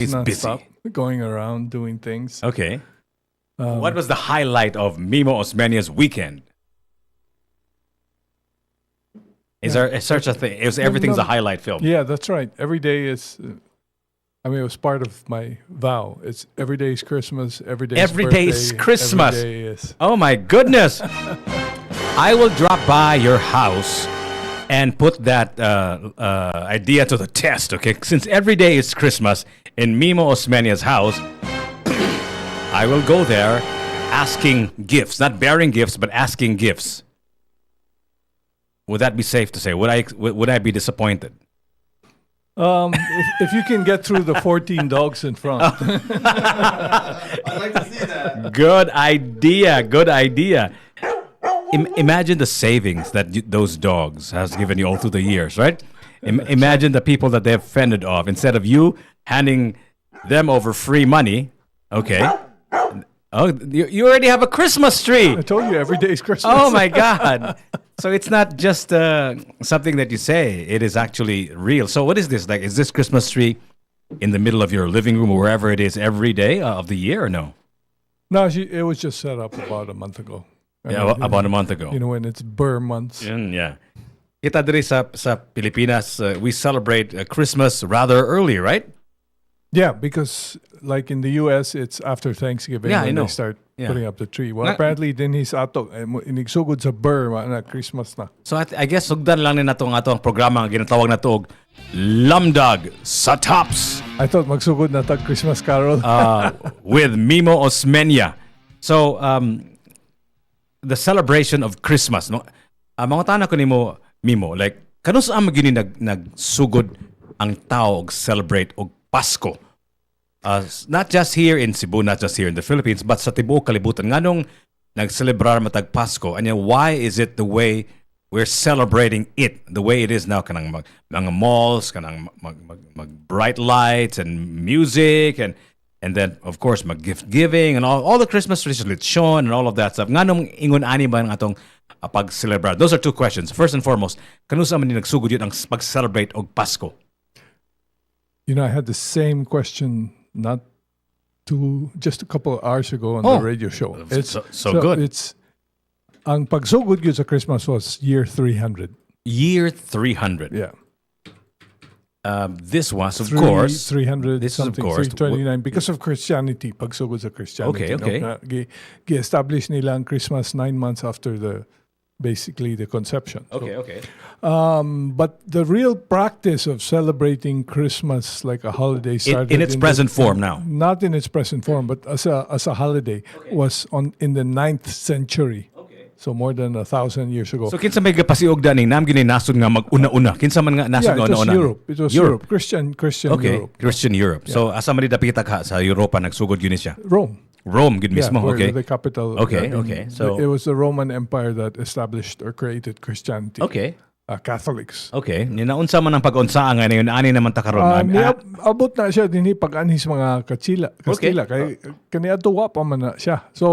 He's non-stop, busy. going around doing things. Okay. What was the highlight of Mimo Osmenia's weekend? Is there such a thing? Everything's a highlight film. Yeah, that's right. Every day is. I mean, it was part of my vow. It's every day is Christmas. Every day. Every day is Christmas. Every day is. Oh my goodness! I will drop by your house and put that idea to the test. Okay, since every day is Christmas in Mimo Osmenia's house, I will go there asking gifts, not bearing gifts, but asking gifts. Would that be safe to say? Would I be disappointed? If you can get through the 14 dogs in front. I'd like to see that. Good idea. Good idea. Imagine the savings that those dogs has given you all through the years, right? Imagine the people that they've fended off. Instead of you handing them over free money, okay. Oh, you already have a Christmas tree. I told you every day is Christmas. Oh my God. So it's not just something that you say. It is actually real. So what is this? Like, is this Christmas tree in the middle of your living room or wherever it is every day of the year or no? No, it was just set up about a month ago. Yeah, about a month ago. You know, when it's Burr months. Yeah. Kita diri sa Pilipinas, we celebrate Christmas rather early, right? Yeah, because like in the US, it's after Thanksgiving Yeah, I when know. they start Yeah. putting up the tree. Well, apparently, din his ato, inigsugod sa Burr, na Christmas na. So I guess sugdan lang ni nato ang atong programa nga ginatawag na og Lamdag sa Tops I thought magsugod na tag Christmas Carol. with Mimo Osmenia. So the celebration of Christmas, no? Mga tanong ko nimo Mimo, like kanus ang magini nagsugod ang tao og celebrate og Pasko. Not just here in Cebu, not just here in the Philippines, but sa tibuok kalibutan. Nganong nagcelebrar matag Pasko? And why is it the way we're celebrating it, the way it is now? Kanang mga malls, kanang mag bright lights and music, and then of course mag gift giving and all the Christmas traditions, lechon and all of that stuff. Nganong ingon ani ba ng atong pag-celebrar? Those are two questions. First and foremost, kanusa man ni nagsugod yun ang pag-celebrate og Pasko? You know, I had the same question just a couple of hours ago on the radio show. It's so good. It's ang pagsugod yun sa Christmas was year 300. Year 300. Yeah. This was, of course, 300 this is, of something, course, 329 because of Christianity, pagsugod sa Christianity. Okay. No? Gi-establish nila ang Christmas 9 months after basically the conception. Okay. But the real practice of celebrating Christmas like a holiday started in its present form now. Not in its present form, but as a holiday was in the 9th century. So more than 1,000 years ago. So kinsa may gapasiog dani nam gini nasod nga mag-una-una. Kinsa man nga nasod nga it was una-una. Europe. It was Europe. Christian Okay, Europe. Christian Europe. So asa man dapita ka sa Europa nagsugod yun siya. Rome Gid mismo, where okay. the capital. Okay. So it was the Roman Empire that established or created Christianity. okay. Catholics. Okay. Ninaunsa man ang pag-unsa nga ngayon ani naman ta karon. Abot na siya dinhi pag-anhis mga Kastila kay kaniadto wa pa man na siya. So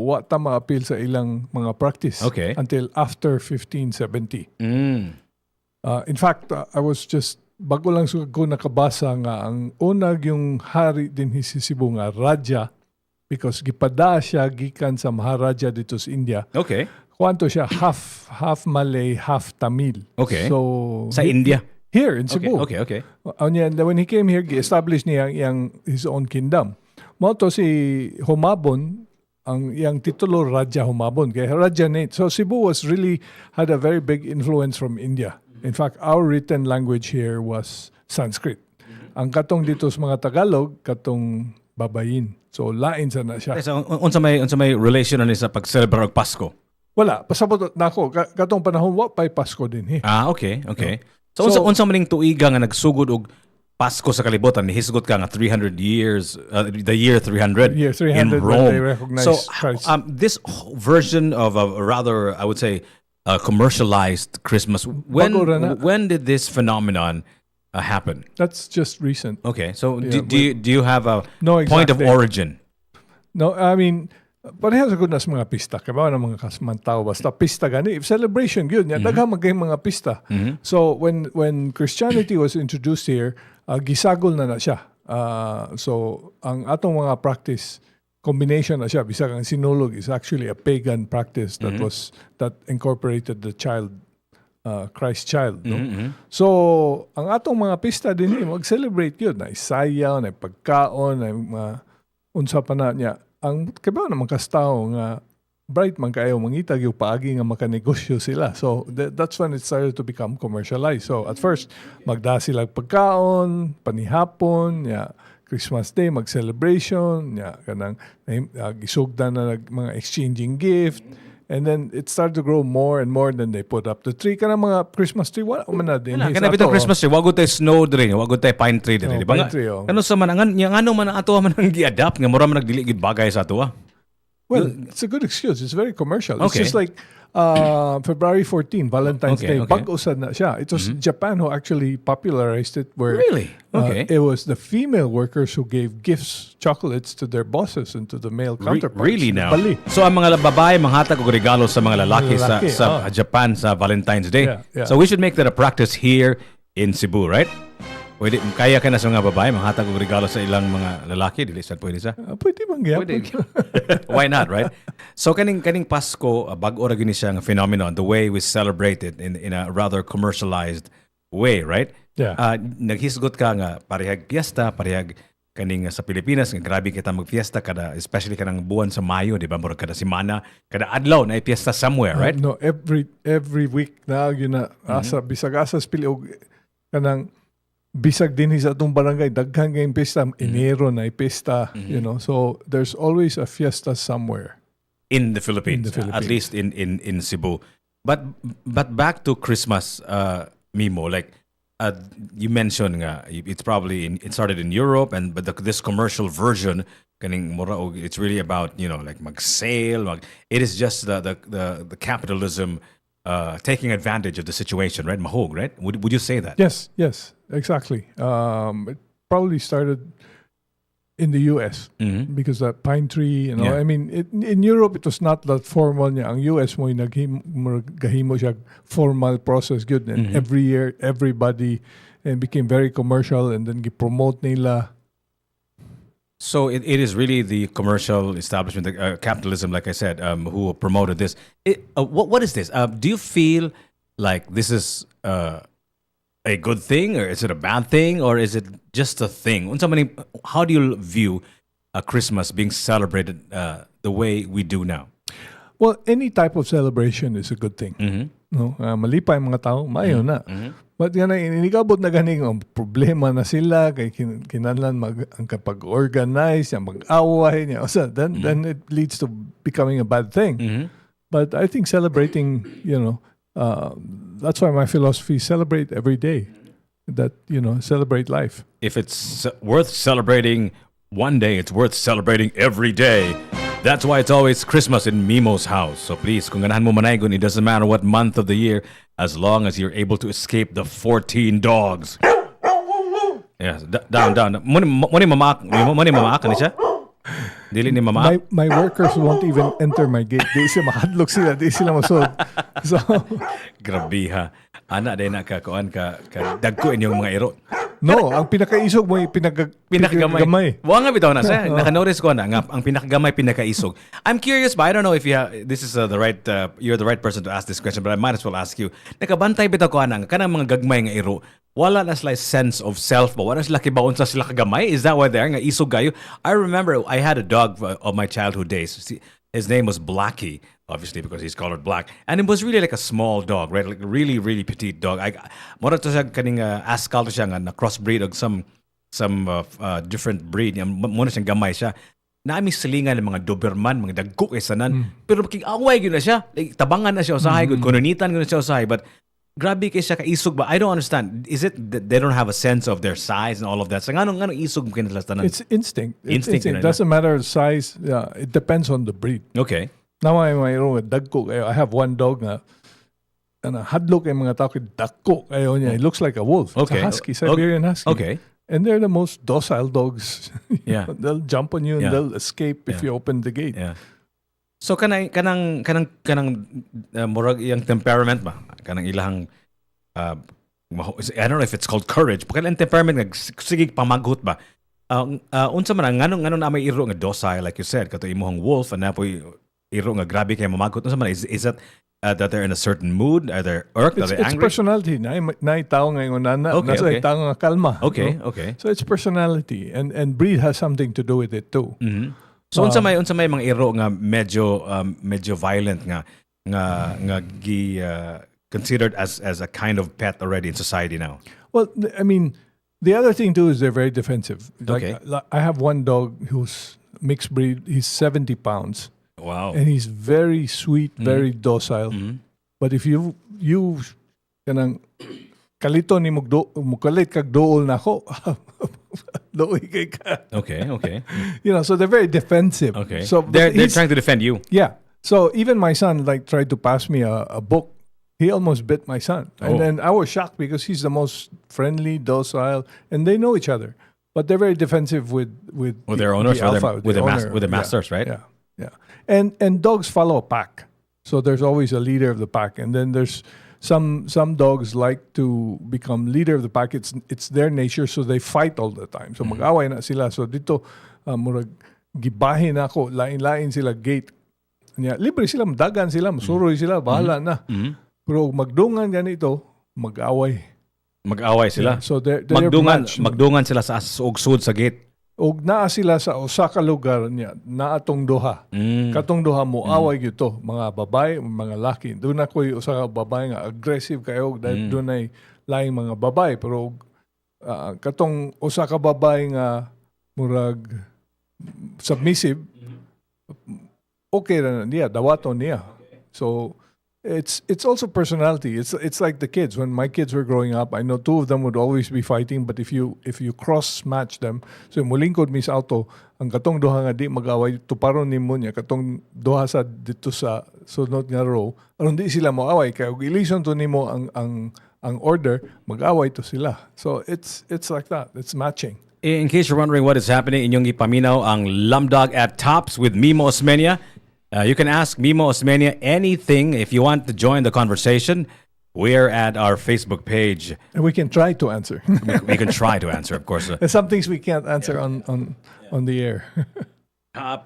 wa ta ma-appeal sa ilang mga practice until after 1570. In fact, I was just bago lang ko nakabasa nga ang unag yung hari dinhi si Cebu nga Raja because gipada siya gikan sa Maharaja dito sa India. Okay. Kwanto siya half Malay, half Tamil. Okay. So Sa India. Here in Cebu. Okay. When he came here, established niya his own kingdom. Moto si Humabon, ang yang titulo Raja Humabon, kaya Raja Nate. So Cebu had a very big influence from India. In fact, our written language here was Sanskrit. Ang katong dito sa mga Tagalog, katong Babayin. So lain sa na siya. So unsa may relation ani sa pag-celebrate og Pasko? Wala, pasabot na ako. Katong panahon, wa pa'y Pasko din. Okay. So unsa man ning tuiga nga nagsugod og Pasko sa kalibutan, hisgot ka nga 300 years, the year 300, Year 300 in when Rome. they recognized So Christ. this version of a rather, I would say, commercialized Christmas, when did this phenomenon happen? That's just recent. Okay, so Yeah, do you have a No point of exact date. origin? No, I mean, pareha sa na sa mga pista. Kaya na mga kasmantaw, basta pista gani. Celebration, yun. Daghang magay mga pista. So, when Christianity was introduced here, gisagol na siya. So ang atong mga practice combination na siya, bisag ang sinulog is actually a pagan practice that incorporated the child, Christ child. No? So ang atong mga pista din mag-celebrate yun, na isayaw, na pagkaon, na unsa pa na niya. Ang kabaw naman kastao nga bright man kayo mangitag yung paagi nga makanegosyo sila. So that's when it started to become commercialized. So at first magda sila pagkaon, panihapon, Christmas Day mag-celebration, kanang gisugdan na mga exchanging gift. And then it started to grow more and more. Then they put up the tree. Kanang mga Christmas tree, wala man na din. Kana bitong Christmas tree, wag tayo snow tree, wag tayo pine tree din, di ba? Pine tree, Ano sa man ang man ang ato man ang gi-adapt nga mura man nagdili gid bagay sa ato. Well, it's a good excuse. It's very commercial. Okay. It's just like February 14, Valentine's Day. Bag-usad na siya. It was Japan who actually popularized it. Where really? Okay. It was the female workers who gave gifts, chocolates to their bosses and to the male counterparts. Really now? Bali. So ang mga babae manghatag og regalo sa mga lalaki sa Japan sa Valentine's Day. Yeah. So we should make that a practice here in Cebu, right? Pwede, kaya ka na sa mga babae, manghatag og regalo sa ilang mga lalaki, dili sa pwede sa? Pwede bang Pwede. Why not, right? So kaning Pasko, bag-o ra gini siya nga phenomenon, the way we celebrate it in a rather commercialized way, right? Yeah. Naghisgot ka nga parehag fiesta, parehag kaning sa Pilipinas nga grabe kita magfiesta kada especially kanang buwan sa Mayo, di ba? Murag kada semana, kada adlaw na fiesta somewhere, right? No, every week na yun na asa bisag asa pili og kanang bisag din sa atong barangay daghang kayong pista, Enero na pista, you know. So there's always a fiesta somewhere in the Philippines, at least in Cebu. But back to Christmas, Mimo, like you mentioned it's probably it started in Europe, but this commercial version kaning mura og it's really about, you know, like mag-sale, it is just the capitalism taking advantage of the situation, right? Mahog, right? Would you say that? Yes, exactly. It probably started in the US because that pine tree, you know. Yeah. I mean, in Europe it was not that formal niya. Ang US mo gahimo siya formal process good, and every year everybody became very commercial, and then gi-promote nila. So it is really the commercial establishment, capitalism, like I said, who promoted this. What is this? Do you feel like this is a good thing, or is it a bad thing, or is it just a thing? How do you view Christmas being celebrated the way we do now? Well, any type of celebration is a good thing. No, malipay mga tao, maayo na. But inikabot na ganing problema na sila kay kinahanglan ang kapag-organize, mag-away niya. Then it leads to becoming a bad thing. But I think celebrating, you know, that's why my philosophy is celebrate every day. That, you know, celebrate life. If it's worth celebrating one day, it's worth celebrating every day. That's why it's always Christmas in Mimo's house. So please, kung ganahan mo manaygon, it doesn't matter what month of the year, as long as you're able to escape the 14 dogs. Yes, down. Muni mamaak ni siya? Dili ni mamaak? My workers won't even enter my gate. Di sila mahadlok sila. Di sila masod. So, grabe ha. Ana day na ka dagko inyong mga iro. No, ang pinakaisog mo pinakagamay. Wa nga bitaw na sa naka-notice ko na nga ang pinakagamay pinakaisog. I'm curious ba, I don't know if this is you're the right person to ask this question, but I might as well ask you. Nakabantay bitaw ko ana kanang mga gagmay nga iro. Wala na sila sense of self ba? Wala sila kibaon sa sila kagamay? Is that why they're nga isog gayo? I remember I had a dog of my childhood days. His name was Blackie, obviously because he's colored black, and it was really like a small dog, right? Like a really, really petite dog. Mura to siya kaning askal to siya nga na crossbreed og some different breed. Muna siyang gamay siya. Naami silingan ng mga Doberman, mga dagko kay sanan. Pero away gyud na siya. Like, tabangan na siya usahay, kununitan gyud na siya usahay, but grabe kay siya kaisog ba? I don't understand. Is it that they don't have a sense of their size and all of that? So ngano isog mo kinalastanan? It's instinct. It doesn't matter the size. Yeah, it depends on the breed. Okay. Now mayroong dagko kayo. I have one dog na hadlok kay mga tao kay dagko kayo niya. It looks like a wolf. Okay. It's a husky, Siberian husky. Okay. And they're the most docile dogs. Yeah. They'll jump on you and they'll escape if you open the gate. Yeah. So kanang murag iyang temperament ba? Kanang ilahang I don't know if it's called courage, but kanang temperament nga sige pamaghut ba? unsa man nganong na may iro nga docile like you said kato imong wolf and napoy iro nga grabe kay mamagot unsa man is that that they're in a certain mood, are they irked, are they It's angry? personality. Na tao ngayon nana, nasa tao nga kalma. Okay, no? okay. So it's personality and breed has something to do with it too. Mm-hmm. So unsa may mga iro nga medyo violent nga considered as a kind of pet already in society now. Well, I mean, the other thing too is they're very defensive. Okay. I have one dog who's mixed breed. He's 70 pounds. Wow. And he's very sweet, very docile. Mm-hmm. But if you kanang kalito ni mukalit kag dool nako. Doy kay ka. Okay. So they're very defensive. Okay. So they're trying to defend you. Yeah. So even my son tried to pass me a book. He almost bit my son. And then I was shocked because he's the most friendly, docile, and they know each other. But they're very defensive with their owners, with the masters, right? Yeah. And dogs follow a pack. So there's always a leader of the pack. And then there's some dogs like to become leader of the pack. It's their nature, so they fight all the time. So mag-away na sila. So dito, murag gibahin ako, lain-lain sila gate. Libre sila, dagan sila, masuroy sila, bahala na. Pero magdungan ganito, mag-away. Mag-away sila. Yeah, so they're magdungan sila sa ugsud sa gate. Og naa sila sa usa ka lugar niya, naatong duha. Katong duha mo away gyud mga babae, mga laki. Doon na koy usa ka babae nga aggressive kayo dahil doon ay laing mga babae pero katong usa ka babae nga murag submissive. Okay ra niya, dawaton niya. So it's also personality. It's like the kids. When my kids were growing up, I know two of them would always be fighting. But if you cross match them, so mulingkod mis auto, ang katong duha nga di mag-away tuparon nimo niya katong duha sa dito sa sunod nga row. Aron di sila mo away kay og ilison to nimo ang order, mag-away to sila. So it's like that. It's matching. In case you're wondering what is happening, inyong ipaminaw ang Lamdag at Tops with Mimo Osmena. You can ask Mimo Osmena anything if you want to join the conversation. We're at our Facebook page. And we can try to answer. We can try to answer, of course. There's some things we can't answer on the air.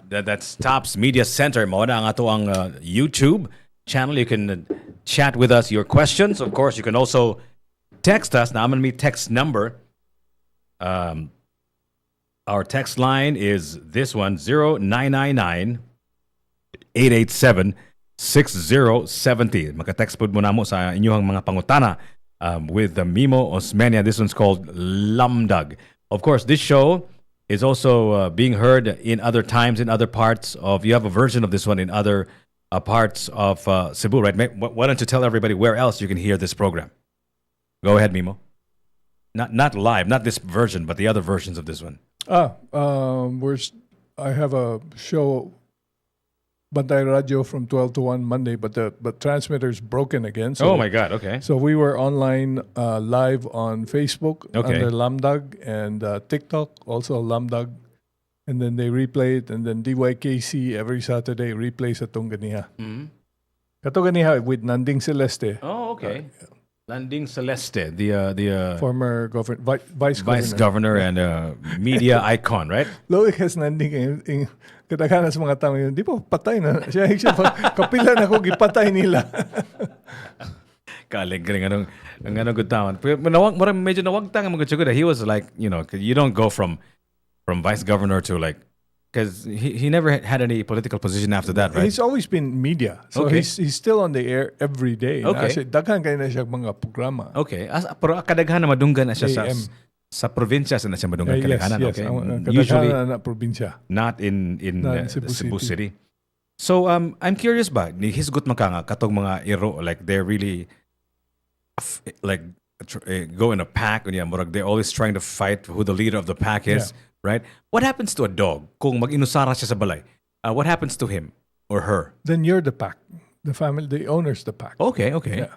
That's Tops Media Center. Mo na ang ato ang YouTube channel. You can chat with us your questions. Of course, you can also text us. Now, I'm going to text number. Our text line is this one, 0999 887-6070. Maka-text po mo na mo sa inyong mga pangutana with the Mimo Osmena. This one's called Lamdag. Of course, this show is also being heard in other times, in other parts of... You have a version of this one in other parts of Cebu, right? Why don't you tell everybody where else you can hear this program? Go ahead, Mimo. Not live, not this version, but the other versions of this one. I have a show... Bantay Radio from 12 to 1 Monday, but the transmitter's broken again. So, oh my God, okay. So we were online live on Facebook okay. under Lamdag and TikTok, also Lamdag. And then they replay it, and then DYKC every Saturday replays atong ganiha. Kato ganiha with Nanding Celeste. Oh, okay. Nanding Celeste, the former vice governor and media icon, right? Loic has Nanding kadaghanan sa mga tao yun, di po, patay na. Siya kapila na ko, gipatay nila. Kaligring, anong good tawon. Medyo nawagtang ang mga tsugod. He was like, you don't go from vice governor to like, because he never had any political position after that, right? He's always been media. So okay. he's still on the air every day. Okay. Daghan kayo na siya mga programa. Okay. Pero kadaghan na madunggan na siya sa probinsya sa nasya madunggan kadaghanan. Yes. Okay. Usually na probinsya. Not in Cebu City. So I'm curious ba ni hisgot man ka nga katong mga iro like they're really like go in a pack and they're always trying to fight who the leader of the pack is, right? What happens to a dog kung mag-inusara siya sa balay? What happens to him or her? Then you're the pack. The family, the owner's the pack. Okay. Yeah.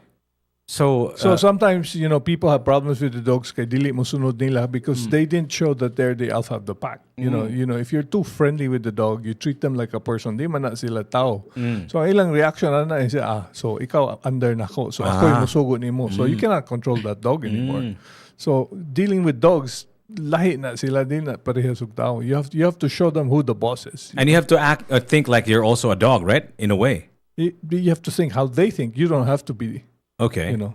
So sometimes, people have problems with the dogs kay dili mo sunod nila because they didn't show that they're the alpha of the pack. You know, if you're too friendly with the dog, you treat them like a person, di man na sila tao. So ang ilang reaction na is, so ikaw under na ko. So ako yung musugo nimo. So you cannot control that dog anymore. So dealing with dogs, lahi na sila din na parehas og tao. You have to show them who the boss is. And you have to think like you're also a dog, right? In a way. You have to think how they think. You don't have to be. Okay. You know.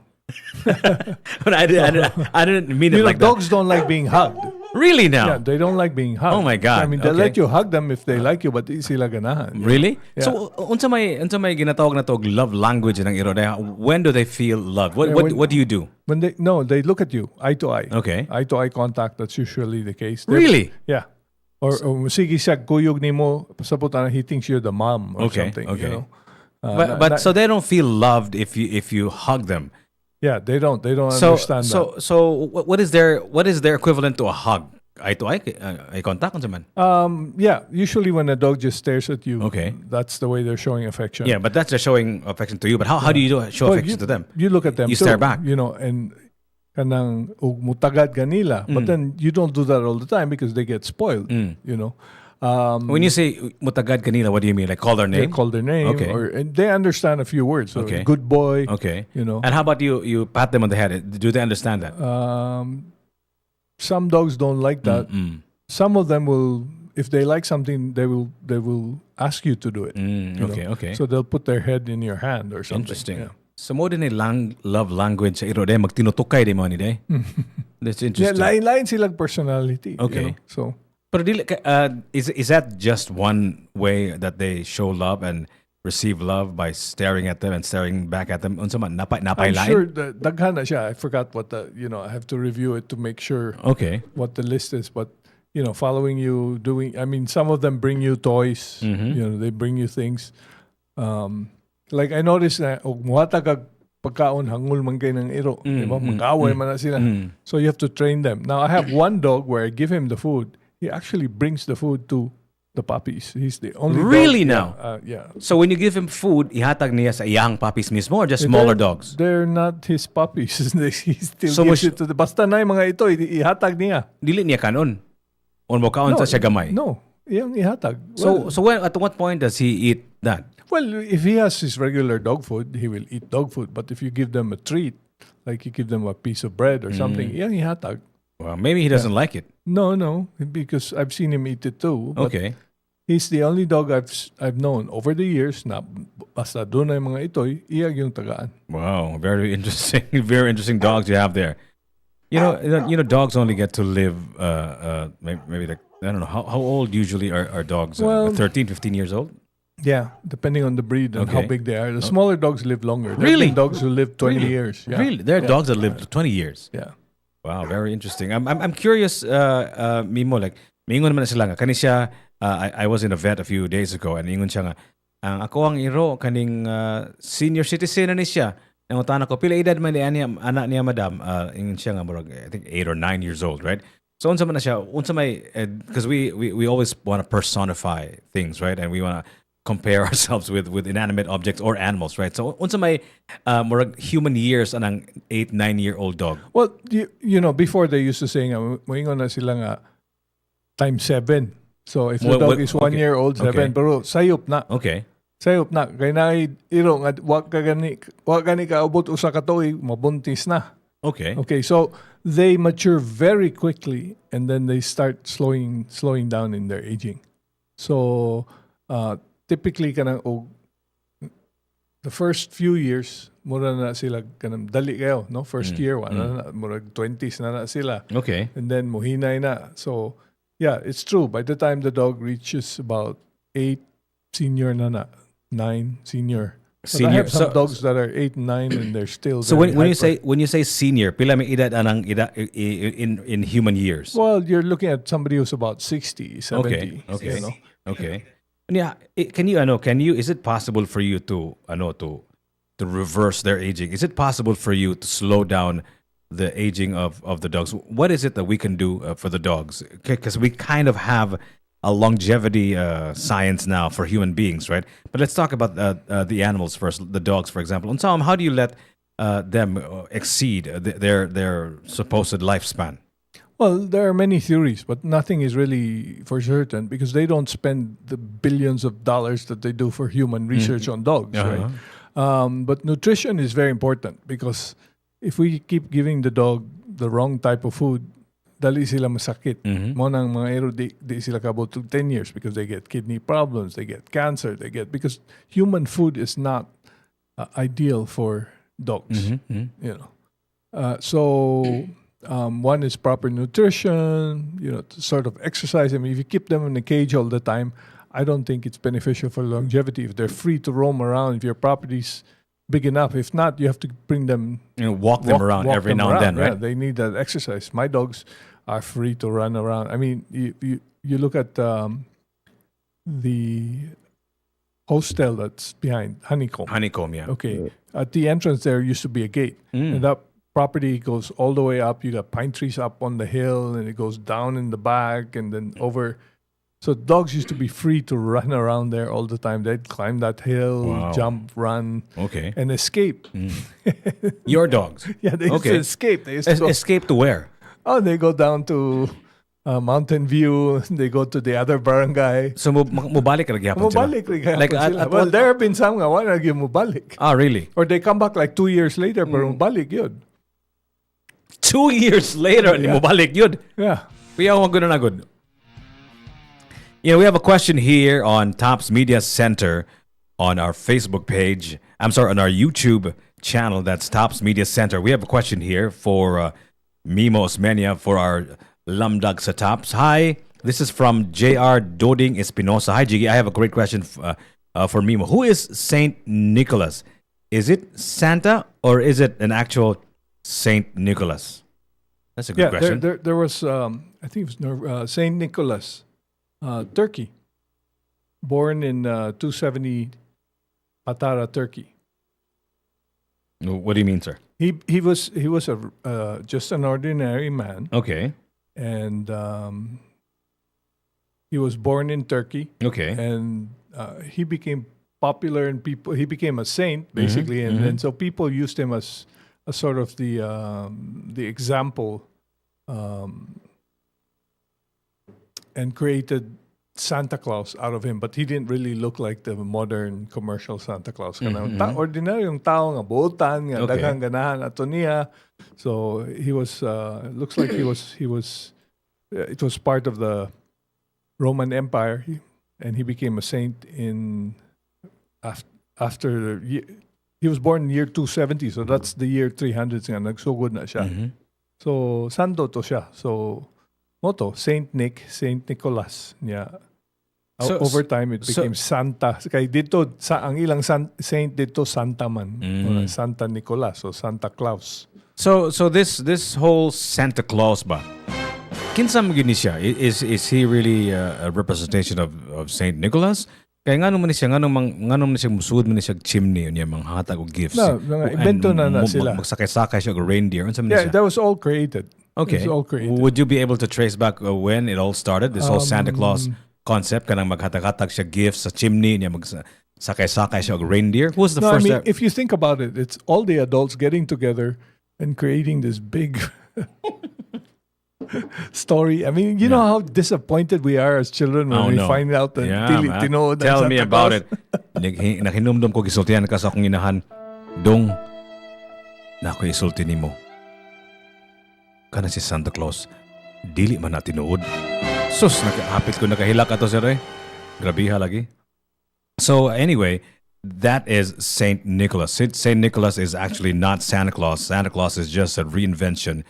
But I didn't mean it like dogs don't like being hugged. Really now? Yeah, they don't like being hugged. Oh my God. I mean, they Okay. let you hug them if they like you, but di sila ganahan. Really? Yeah. So unsa may ginatawag na tog love language ng iro? When do they feel love? What do you do? When they look at you eye to eye. Okay. Eye to eye contact. That's usually the case. Really? Yeah. Or sige siya kuyog nimo sa puta he thinks you're the mom or something. Okay. You know. But so they don't feel loved if you hug them. Yeah, they don't So understand that. so what is their equivalent to a hug? Eye to eye contact unsa man? Yeah, usually when a dog just stares at you, Okay. that's the way they're showing affection. Yeah, but that's just showing affection to you. But how do you show Well, affection to them? You look at them. You too, stare back. You know, and kanang mutagad ganila. But then you don't do that all the time because they get spoiled. You know. When you say mutagad kanila, what do you mean? Like call their They name? call their name, Okay. and they understand a few words. So Okay. good boy. Okay. You know. And how about you pat them on the head? Do they understand that? Some dogs don't like that. Some of them will, if they like something, they will ask you to do it. you know. Okay. So they'll put their head in your hand or something. Interesting. Yeah. So mo din love language sa iro day magtinutukay di mo ni day. That's Yeah, interesting. lain silang personality. Okay. You know? So Pero is that just one way that they show love and receive love by staring at them and staring back at them? Unsa man napay I'm line? sure daghan na siya. I forgot what I have to review it to make sure Okay. what the list is. But following you, I mean, some of them bring you toys. They bring you things. Like I noticed na muhata kag pagkaon hangul man kay ng iro, di ba? Mag-away man na sila. So you have to train them. Now I have one dog where I give him the food. He actually brings the food to the puppies. He's the only Really dog. now? Yeah. So when you give him food, ihatag niya sa iyang puppies mismo or just smaller dogs? They're not his puppies. He still So gives it to the basta na yung mga ito, ihatag niya. Dili niya kanon. Or mo kaon sa siya gamay? No, iyang ihatag. So at what point does he eat that? Well, if he has his regular dog food, he will eat dog food. But if you give them a treat, like you give them a piece of bread or something, iyang ihatag. Well, maybe he doesn't like it. No, because I've seen him eat it too. But Okay. he's the only dog I've known over the years na basta doon na yung mga itoy, iyag yung tagaan. Wow, very interesting. Very interesting dogs you have there. You know, dogs only get to live maybe like I don't know how old usually are dogs? Well, 13, 15 years old. Yeah, depending on the breed and how Okay. big they are. The smaller dogs live longer. There Really? have been dogs who live 20 years. Yeah. Really, there are dogs that live 20 years. Yeah. Wow, very interesting. I'm curious, Mimo, like mingon naman na sila nga kani siya. I was in a vet a few days ago and ingon siya nga ang ako ang iro kaning senior citizen na ni siya. Nangutan ako pila edad man ni anak niya madam. Ingon siya nga murag I think 8 or 9 years old, right? So unsa man na siya? Unsa may because we always want to personify things, right? And we want to compare ourselves with inanimate objects or animals, right? So unsa may murag human years anang 8, 9-year-old dog. Well, you know, before they used to say nga, moingon na sila nga times 7. So if the Well, dog is 1 year old, 7. Okay. Pero sayop na. Okay. Sayop na. Kaya na iro nga, wag gani ka abot usa ka tuig, mabuntis na. Okay. Okay, so they mature very quickly and then they start slowing down in their aging. So typically kanang the first few years mura na sila kanang dali kayo, no? First year wala na murag 20s na sila. Okay. And then muhinay na. So yeah, it's true. By the time the dog reaches about 8, senior na 9, senior. But I have some dogs that are 8 and 9 and they're still So very when you hyper. say senior, pila may edad anang in human years. Well, you're looking at somebody who's about 60, 70. Okay. You know? Okay. Yeah, can you is it possible for you to reverse their aging? Is it possible for you to slow down the aging of the dogs? What is it that we can do for the dogs? Because we kind of have a longevity science now for human beings, right? But let's talk about the animals first, the dogs, for example. And so, how do you let them exceed their supposed lifespan? Well, there are many theories, but nothing is really for certain because they don't spend the billions of dollars that they do for human research on dogs, right? But nutrition is very important because if we keep giving the dog the wrong type of food, dali sila masakit. Mo nang mga ero di sila kabot to 10 years because they get kidney problems, they get cancer, because human food is not ideal for dogs. You know. One is proper nutrition, sort of exercise. I mean, if you keep them in a cage all the time, I don't think it's beneficial for longevity. If they're free to roam around, if your property's big enough. If not, you have to bring them, walk them around every now and then, right? Yeah, they need that exercise. My dogs are free to run around. I mean, you look at the hostel that's behind Honeycomb. Honeycomb, yeah. Okay, at the entrance there used to be a gate, and that property goes all the way up. You got pine trees up on the hill, and it goes down in the back, and then over. So dogs used to be free to run around there all the time. They'd climb that hill, jump, run, and escape. Your dogs? Yeah, they used to escape. They used to escape to where? Oh, they go down to Mountain View. They go to the other barangay. So mubalik ra gyapon sila? Mubalik ra gyapon sila. Well, there have been some nga wala gyud mubalik. Ah, really? Or they come back like 2 years later, pero mubalik yun. 2 years later, mubalik yun? Yeah. Kuya, wag gud na good. We have a question here on Tops Media Center on our Facebook page. I'm sorry, on our YouTube channel. That's Tops Media Center. We have a question here for Mimo Osmena for our Lamdag sa Tops. Hi, this is from J.R. Doding Espinosa. Hi, Jiggy. I have a great question for Mimo. Who is Saint Nicholas? Is it Santa or is it an actual Saint Nicholas? That's a good question. There was, I think it was Saint Nicholas. Turkey, born in 270 Patara, Turkey. What do you mean, sir? He was just an ordinary man. Okay. And he was born in Turkey. Okay. And he became popular, and he became a saint basically, and then so people used him as a sort of the example. And created Santa Claus out of him, but he didn't really look like the modern commercial Santa Claus. Ordinaryong tao nga buotan nga daghang ganahan ato niya. So he was looks like he was it was part of the Roman Empire, and he became a saint in after he was born in year 270, so that's the year 300 nga nagsugod na siya. So santo to siya. So Moto, Saint Nicholas. Yeah. So, over time, it became Santa. Kaya dito, ang ilang saint dito, Santa man. Santa Nicholas or Santa Claus. So this whole Santa Claus ba? Kinsa mo gini siya? Is he really a representation of Saint Nicholas? Kaya nga naman siya, nga naman siya musud man siya chimney, niya mga hatag og gifts. No, invento na sila. Magsakay-sakay siya og reindeer. Yeah, that was all created. Okay. Would you be able to trace back when it all started? This whole Santa Claus concept, kanang maghatag-hatag siya gifts sa chimney, niya magsakay-sakay siya og reindeer. Who was the first? I mean, if you think about it, it's all the adults getting together and creating this big story. I mean, you know how disappointed we are as children when we find out that tinood. Tell me about it. Nakinumdum ko gisultihan ka sa akong inahan. Dong, na ako isulti nimo. Kana si Santa Claus, dili man na tinuod. Sus, nakahapit ko nakahilak ato sir eh. Grabiha lagi. So anyway, that is Saint Nicholas. Saint Nicholas is actually not Santa Claus. Santa Claus is just a reinvention.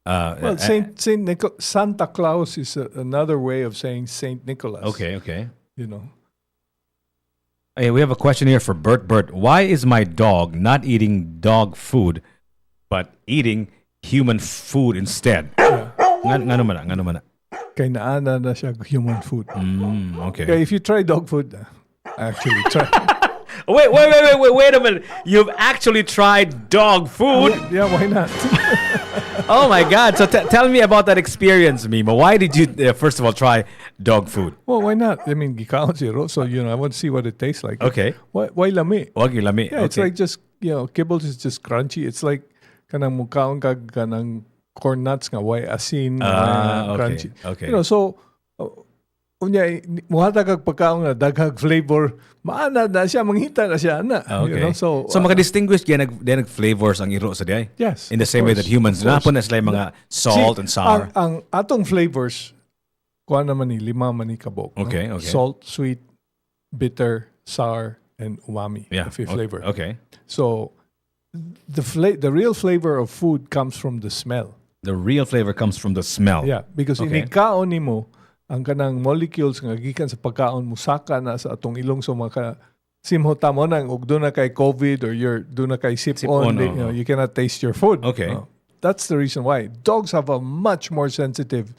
Well, Santa Claus is another way of saying Saint Nicholas. Okay. You know. Hey, we have a question here for Bert. Bert, why is my dog not eating dog food, but eating human food instead? Ngano man na? Kaya naana na siya human food. Okay. Kaya if you try dog food, actually try. Wait a minute. You've actually tried dog food? Yeah, why not? Oh my God. So tell me about that experience, Mimo. Why did you, first of all, try dog food? Well, why not? I mean, gikaon siya, so, I want to see what it tastes like. Okay. Why lami? Wag lami. Yeah, it's like just, kibbles is just crunchy. It's like, kanang mukaon ka kanang corn nuts nga, why asin, crunchy. Okay. So, unya muhatag kag pagkaon nga daghag flavor, maana na siya, manghita na siya na. Okay. You know? So maka-distinguish kaya flavors ang iro sa diay. Yes. In the same way that humans, napon na sila yung mga salt and sour. Ang atong flavors, kuha naman ni 5 man ni kabok. Okay, no? okay. Salt, sweet, bitter, sour, and umami. Yeah. The 5th flavor. Okay. So the real flavor of food comes from the smell. The real flavor comes from the smell. Yeah, because inikaon nimo ang kanang molecules nga gikan sa pagkaon musaka na sa atong ilong, so maka simhota mo nang ug doon na kay COVID or you're doon na kay sip-on, you cannot taste your food. Okay. That's the reason why dogs have a much more sensitive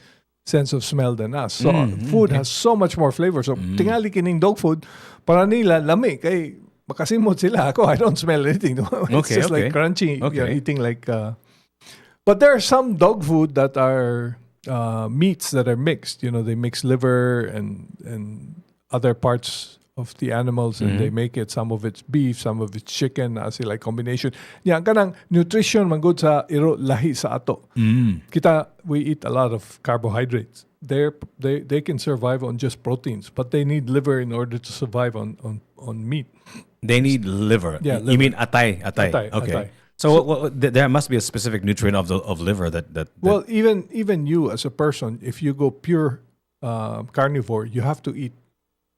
sense of smell than us. So food has so much more flavor. So tingali kining dog food para nila lami kay makasimot sila. Ako, I don't smell anything. It's just like crunchy. Okay. You're eating like but there are some dog food that are meats that are mixed. You know, they mix liver and other parts of the animals, and they make it, some of it's beef, some of it's chicken, as like combination. Yan kanang nutrition man good sa iro lahi sa ato. Kita, we eat a lot of carbohydrates. They can survive on just proteins, but they need liver in order to survive on meat. They need liver. Yeah, You mean atay? Atay, Okay. atay. So there must be a specific nutrient of liver that Well, even you as a person, if you go pure carnivore, you have to eat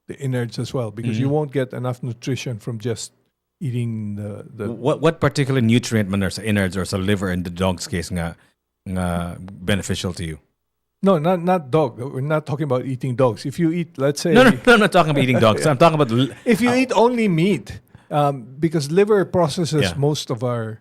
the innards as well, because you won't get enough nutrition from just eating the what particular nutrient man sa innards or sa liver in the dog's case nga beneficial to you? No, not dog. We're not talking about eating dogs. If you eat, let's say... No, I'm not talking about eating dogs. I'm talking about... If you eat only meat, because liver processes most of our...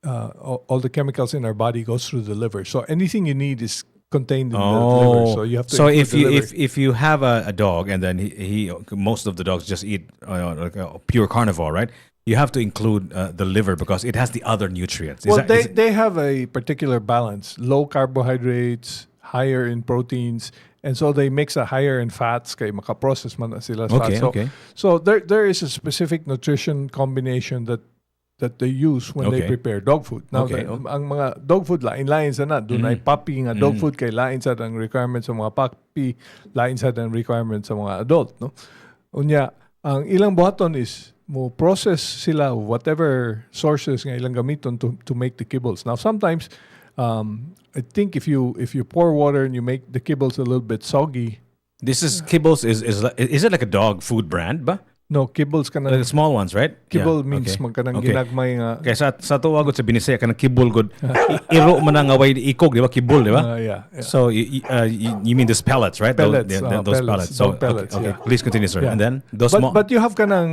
all the chemicals in our body goes through the liver. So anything you need is contained in the liver. So you have to... So if you have a dog and then he most of the dogs just eat like a pure carnivore, right? You have to include the liver because it has the other nutrients. They have a particular balance. Low carbohydrates, higher in proteins, and so they mix a higher in fats kay makaprocess man na sila fats. So there is a specific nutrition combination that they use when they prepare dog food. Now, ang mga dog food lain-lain sa na. Doon ay puppy nga dog food kay lain sa ang requirements sa mga puppy, lain sa ang requirements sa mga adult, no? Unya, ang ilang buhaton is mo process sila whatever sources nga ilang gamiton to make the kibbles. Now sometimes I think if you pour water and you make the kibbles a little bit soggy. This is kibbles is it like a dog food brand ba? No, kibbles ka na. The small ones, right? Kibble means magkanang ginagmay nga. Kaya sa tuwagot sa Binisaya kanang kibble good. Iro man nga way ikog, di ba? Kibble, di ba? Yeah. So you mean those pellets, right? Pellets, those pellets. So pellets, okay. Please continue, sir. Yeah. And then those but you have kanang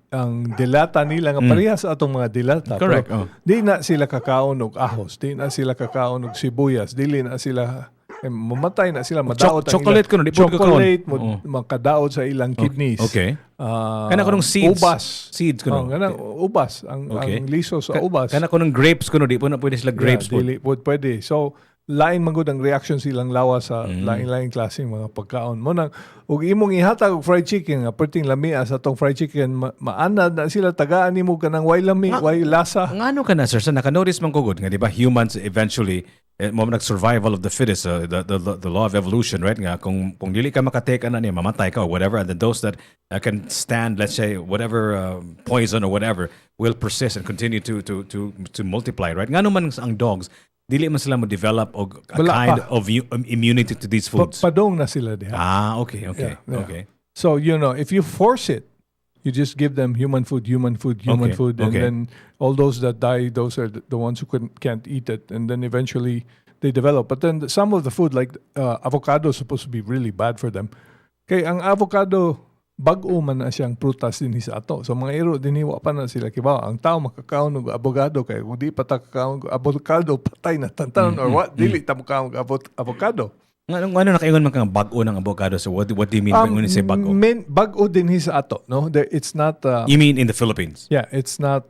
ang dilata nila nga parehas sa atong mga dilata. Correct. Di na sila kakaon og ahos, di na sila kakaon og sibuyas, dili na sila mamatay na sila, madaot ang chocolate ilang, kuno, di po chocolate makadaot sa ilang kidneys. Okay. Kana kunong seeds. Seeds kuno. Kanang ubas ang liso sa ubas. Kana kunong grapes kuno, di po na pwede sila grapes po. Dili pwede. So lain man gud ang reaction silang lawa sa lain-laing klaseng mga pagkaon mo nang ug imong ihatag og fried chicken nga perting lamia sa tong fried chicken maanad na sila tagaan nimo kanang way lami, way lasa. Ngano kana sir, sa naka-notice man ko gud nga di ba humans eventually mo survival of the fittest, the law of evolution, right? Nga kung dili ka makatake ana niya mamatay ka or whatever, and then those that can stand, let's say whatever poison or whatever will persist and continue to multiply, right? Ngano man ang dogs dili man sila mo develop og a kind of immunity to these foods. Padong na sila diha. Okay. Yeah. Okay. So if you force it, you just give them human food, and then all those that die, those are the ones who can't eat it, and then eventually they develop. But then some of the food, like avocado, is supposed to be really bad for them. Kaya ang avocado, bag-o man na siyang prutas din sa ato. So mga iro, diniwa pa na sila. Kiba, ang tao makakaon ng avocado, kaya kung di pa kakaon ng avocado, patay na tantanon or what, dili ta makaon ng avocado. Ano nakaingon man kang bag-o ng avocado? So what do you mean when you say bag-o? Bag-o din sa ato, no? It's not... you mean in the Philippines? Yeah, it's not...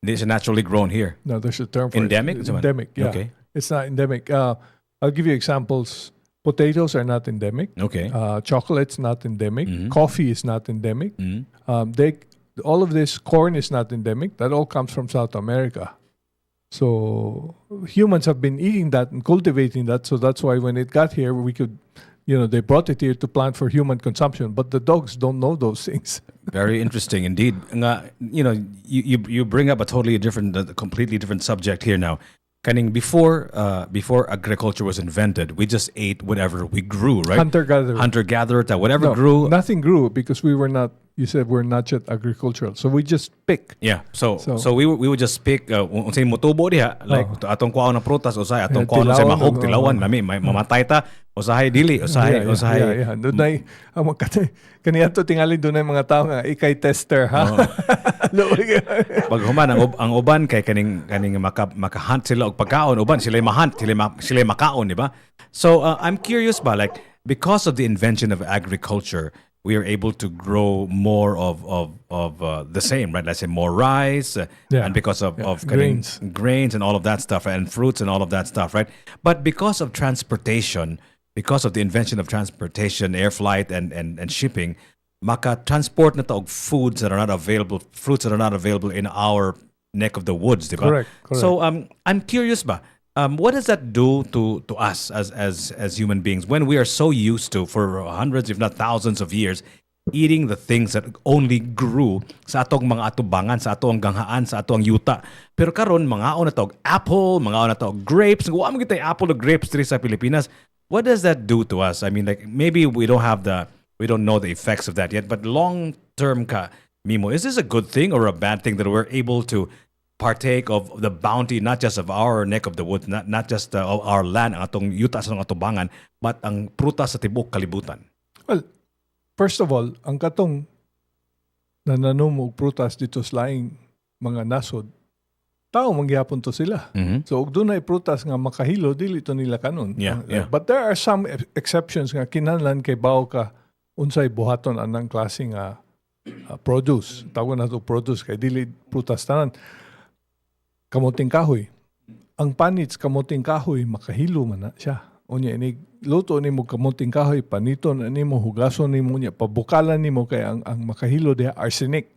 It's naturally grown here. No, there's a term for endemic? it. Endemic, yeah. Okay. It's not endemic. I'll give you examples. Potatoes are not endemic. Okay. Chocolate's not endemic. Coffee is not endemic. Mm-hmm. All of this, corn is not endemic. That all comes from South America. So humans have been eating that and cultivating that. So that's why when it got here, we could, they brought it here to plant for human consumption. But the dogs don't know those things. Very interesting indeed. Nga, you bring up a completely different subject here now. Kaning before agriculture was invented, we just ate whatever we grew, right? Hunter-gatherer, whatever grew. Nothing grew because you said we're not yet agricultural. So we just pick. Yeah. So we would just pick unsay motubo diha, like atong kuaon na prutas usay atong kuaon sa mahog tilawan lami mamatay ta usahay dili usahay. Yeah. Dunay kaniadto tingali dunay mga tao nga ikay tester ha. Pag human ang uban kay kaning makahunt sila og pagkaon, uban sila mahunt, sila makaon, di ba? So I'm curious ba, like, because of the invention of agriculture, we are able to grow more of the same, right? Let's say more rice, and because of grains and all of that stuff, and fruits and all of that stuff, right? But because of transportation, because of the invention of transportation, air flight and shipping, maka-transport na to og fruits that are not available in our neck of the woods, di ba? Correct. So I'm curious ba, what does that do to us as human beings when we are so used to, for hundreds if not thousands of years, eating the things that only grew sa atong mga atubangan, sa atong ganghaan, sa atong yuta. Pero karon mga na to apple, mga na to grapes. Wa mo gitay apple or grapes diri sa Pilipinas. What does that do to us? I mean, like, maybe we don't know the effects of that yet, but long term ka, Mimo, is this a good thing or a bad thing that we're able to partake of the bounty, not just of our neck of the woods, not just of our land, ang atong yuta sa atubangan, but ang prutas sa tibok kalibutan? Well, first of all, ang katong nananom og prutas dito sa laing mga nasod, tao mangyapon to sila. Mm-hmm. So og dunay prutas nga makahilo, dili to nila kanon. Yeah. But there are some exceptions nga kinahanglan kay bawo ka unsay buhaton anang klase nga produce. Tawag na to produce kay dili prutas tanan. Kamuting kahoy. Ang panits kamuting kahoy makahilo man na siya. Unya ini luto nimo kamuting kahoy, paniton nimo, hugason nimo niya, pabukalan nimo kay ang makahilo diha arsenic.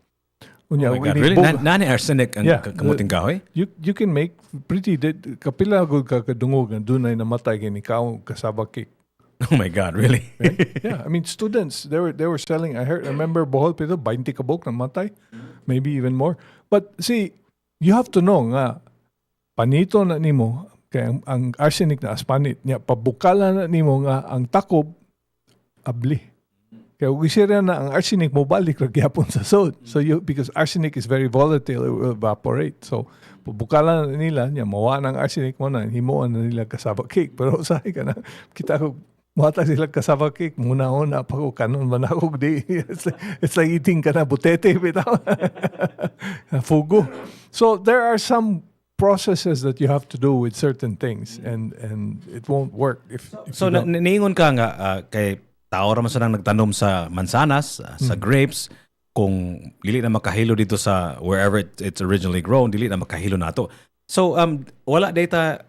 Unya, oh my God, really? Nani arsenic ang kamuting kahoy? You can make pretty kapila gud ka kadungog ang dunay namatay kini kaong kasaba cake. Oh my God, really? Right? Yeah, I mean students they were selling. I remember Bohol pito 20 kabok namatay, maybe even more. But see, you have to know nga panito na nimo kay ang arsenic na aspanit niya, pabukalan na nimo nga ang takob abli. Kaya gisira na ang arsenic mo balik ra gyapon sa sod. So because arsenic is very volatile, it will evaporate. So pabukalan na nila niya mawa ng arsenic mo na himuan na nila kasaba cake. Pero usahay ka na kita ko mata sila kasaba cake muna pa ko kanon manakog di. It's like eating ka na butete bitaw. Fugo. So there are some processes that you have to do with certain things and it won't work if so niingon ka nga kay tao ra man sa nang nagtanom sa mansanas, sa grapes, kung dili na makahilo dito sa wherever it's originally grown, dili na makahilo nato. So wala data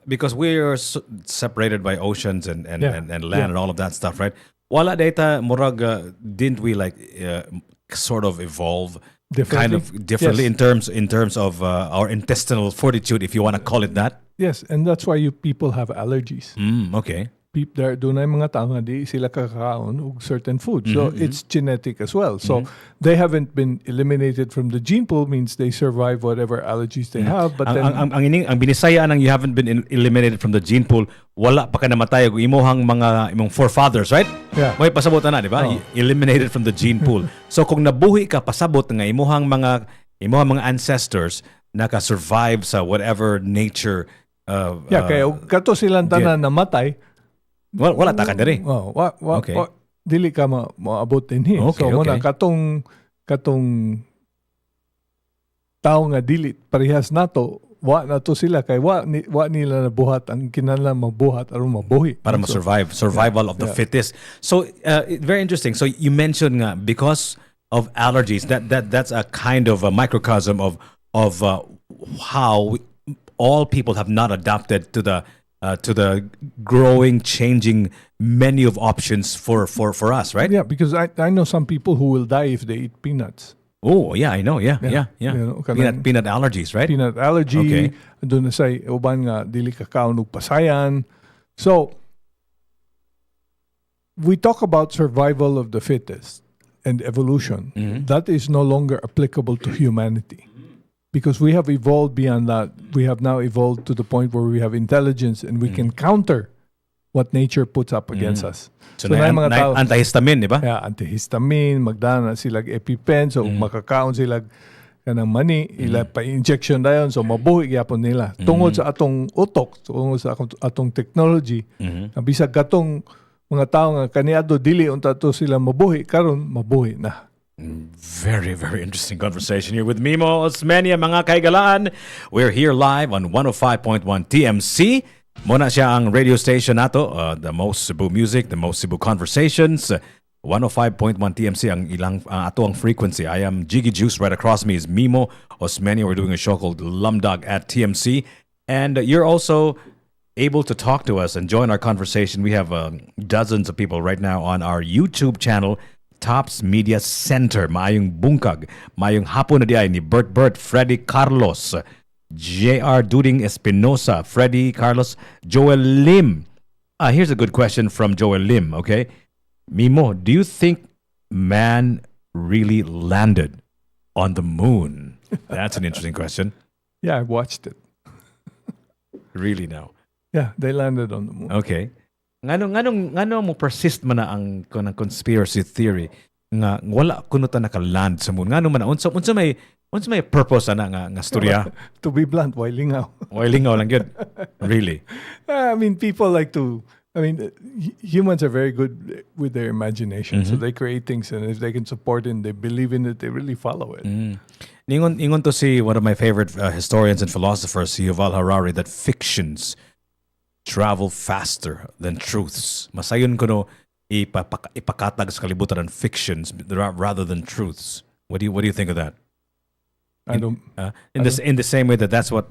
because we're separated by oceans and land and all of that stuff, right? Wala data murag didn't we like sort of evolve differently in terms of our intestinal fortitude, if you want to call it that? Yes, and that's why people have allergies. Okay. Doon ay mga tao nga di sila kakaon og certain food. So it's genetic as well. So they haven't been eliminated from the gene pool, means they survive whatever allergies they have. But ang binisaya nang you haven't been eliminated from the gene pool, wala pa ka namatay og imong forefathers, right? Yeah. May pasabot na, di ba? Oh. Eliminated from the gene pool. So kung nabuhi ka pasabot nga imong mga ancestors naka-survive sa whatever nature kaya kato silang tanan namatay. Wala ta ka diri. Okay. Dili ka maabot din hi. Okay, so muna katong tao nga dili parehas nato, wa na to sila kay wa nila nabuhat ang kinahanglan mabuhat aron mabuhi para survival of the fittest. So very interesting. So you mentioned nga because of allergies, that's a kind of a microcosm of how all people have not adapted to the growing, changing menu of options for us, right? Yeah, because I know some people who will die if they eat peanuts. Oh, yeah, I know. Yeah. You know, Peanut allergies, right? Peanut allergy. Okay. Doon na say uban nga dili ka kaon og pasayan. So we talk about survival of the fittest and evolution. That is no longer applicable to humanity. Because we have evolved beyond that. We have now evolved to the point where we have intelligence and we can counter what nature puts up against us. So na mga tao, antihistamine, di ba? Yeah, antihistamine, magdana silag EpiPen, so makakaon silag kanang mani, ila pa-injection dayon, so mabuhi gyapon nila. Tungod sa atong utok, tungod sa atong technology, bisag katong mga tao nga kaniadto dili unta to sila mabuhi, karon mabuhi na. Very, very interesting conversation here with Mimo Osmena, mga kaigalaan. We're here live on 105.1 TMC. Muna siya ang radio station nato, the most Cebu music, the most Cebu conversations. 105.1 TMC ang ilang ato ang frequency. I am Jiggy Juice. Right across me is Mimo Osmena. We're doing a show called Lamdag at TMC. And you're also able to talk to us and join our conversation. We have dozens of people right now on our YouTube channel, Tops Media Center. Maayong bungkag, maayong hapon na diay ni Bert, Freddy Carlos, J.R. Duding Espinosa, Freddy Carlos, Joel Lim. Here's a good question from Joel Lim, okay? Mimo, do you think man really landed on the moon? That's an interesting question. Yeah, I watched it. Really now? Yeah, they landed on the moon. Okay. Ngano mo persist man na ang conspiracy theory nga wala kuno ta naka-land sa moon. Ngano man unsa may purpose ana nga storya? To be blunt, why lingaw? Why lingaw lang gyud? Really? I mean, people like to. I mean, humans are very good with their imagination, so they create things, and if they can support it and they believe in it, they really follow it. Ingon to see one of my favorite historians and philosophers, Yuval Harari, that fictions travel faster than truths. Masayon ko no ipakatag sa kalibutan ng fictions rather than truths. What do you think of that? I don't. In the same way that's what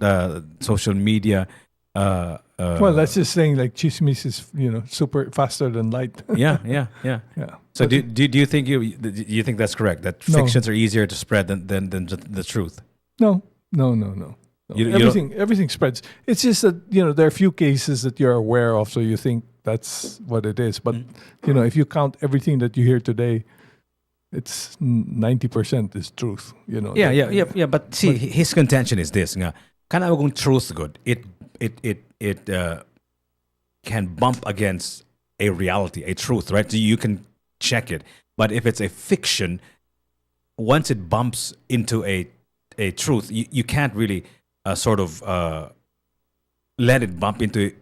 social media. Well, that's just saying like chismis is super faster than light. Yeah. So do you think you think that's correct? That fictions are easier to spread than the truth? No. Everything spreads. It's just that there are a few cases that you're aware of, so you think that's what it is. But if you count everything that you hear today, it's 90% is truth. Yeah. But see, his contention is this: nga kana kung truth good, it can bump against a reality, a truth, right? So you can check it. But if it's a fiction, once it bumps into a truth, you can't really let it bump into it.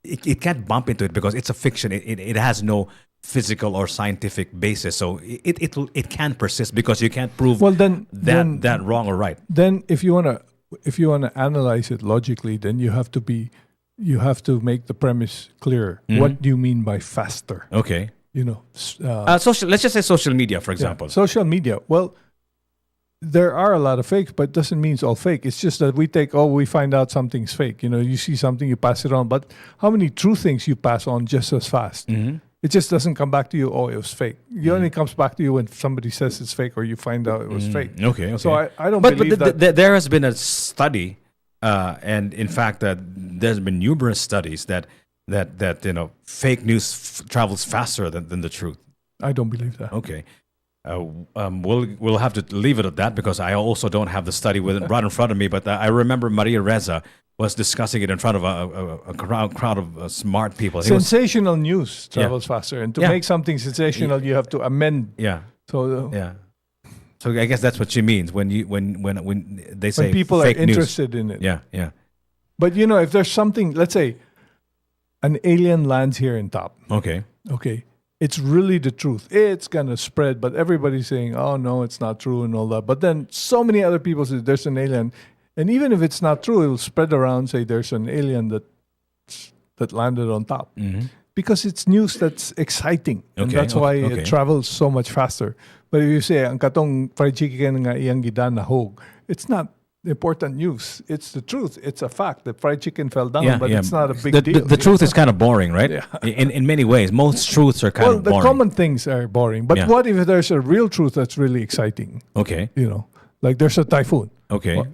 It can't bump into it because it's a fiction. It has no physical or scientific basis, so it can persist because you can't prove that wrong or right. Then if you wanna analyze it logically, then you have to make the premise clear. What do you mean by faster? Okay. Social. Let's just say social media, for example. Yeah, social media. Well, there are a lot of fakes, but it doesn't mean it's all fake. It's just that we find out something's fake. You see something, you pass it on. But how many true things you pass on just as fast? It just doesn't come back to you, it was fake. It only comes back to you when somebody says it's fake or you find out it was fake. Okay. So I don't believe that. There has been a study, and in fact, there's been numerous studies that fake news travels faster than the truth. I don't believe that. Okay. We'll have to leave it at that because I also don't have the study right in front of me. But I remember Maria Reza was discussing it in front of a crowd of smart people. Sensational news travels faster, and to make something sensational, you have to amend. Yeah. So So I guess that's what she means when they say when people fake are interested in it. Yeah. But if there's something, let's say, an alien lands here in Top. Okay. It's really the truth. It's gonna spread, but everybody's saying, "Oh no, it's not true," and all that. But then so many other people say there's an alien, and even if it's not true, it'll spread around. Say there's an alien that landed on Top, because it's news that's exciting, and that's why it travels so much faster. But if you say ang katong fried chicken nga iyang gidan na hog, it's not important news. It's the truth. It's a fact. The fried chicken fell down, but it's not a big the, deal. The truth is kind of boring, right? Yeah. In many ways, most truths are kind Well, of the boring. common things are boring. But what if there's a real truth that's really exciting? Okay. Like there's a typhoon. Okay. Well,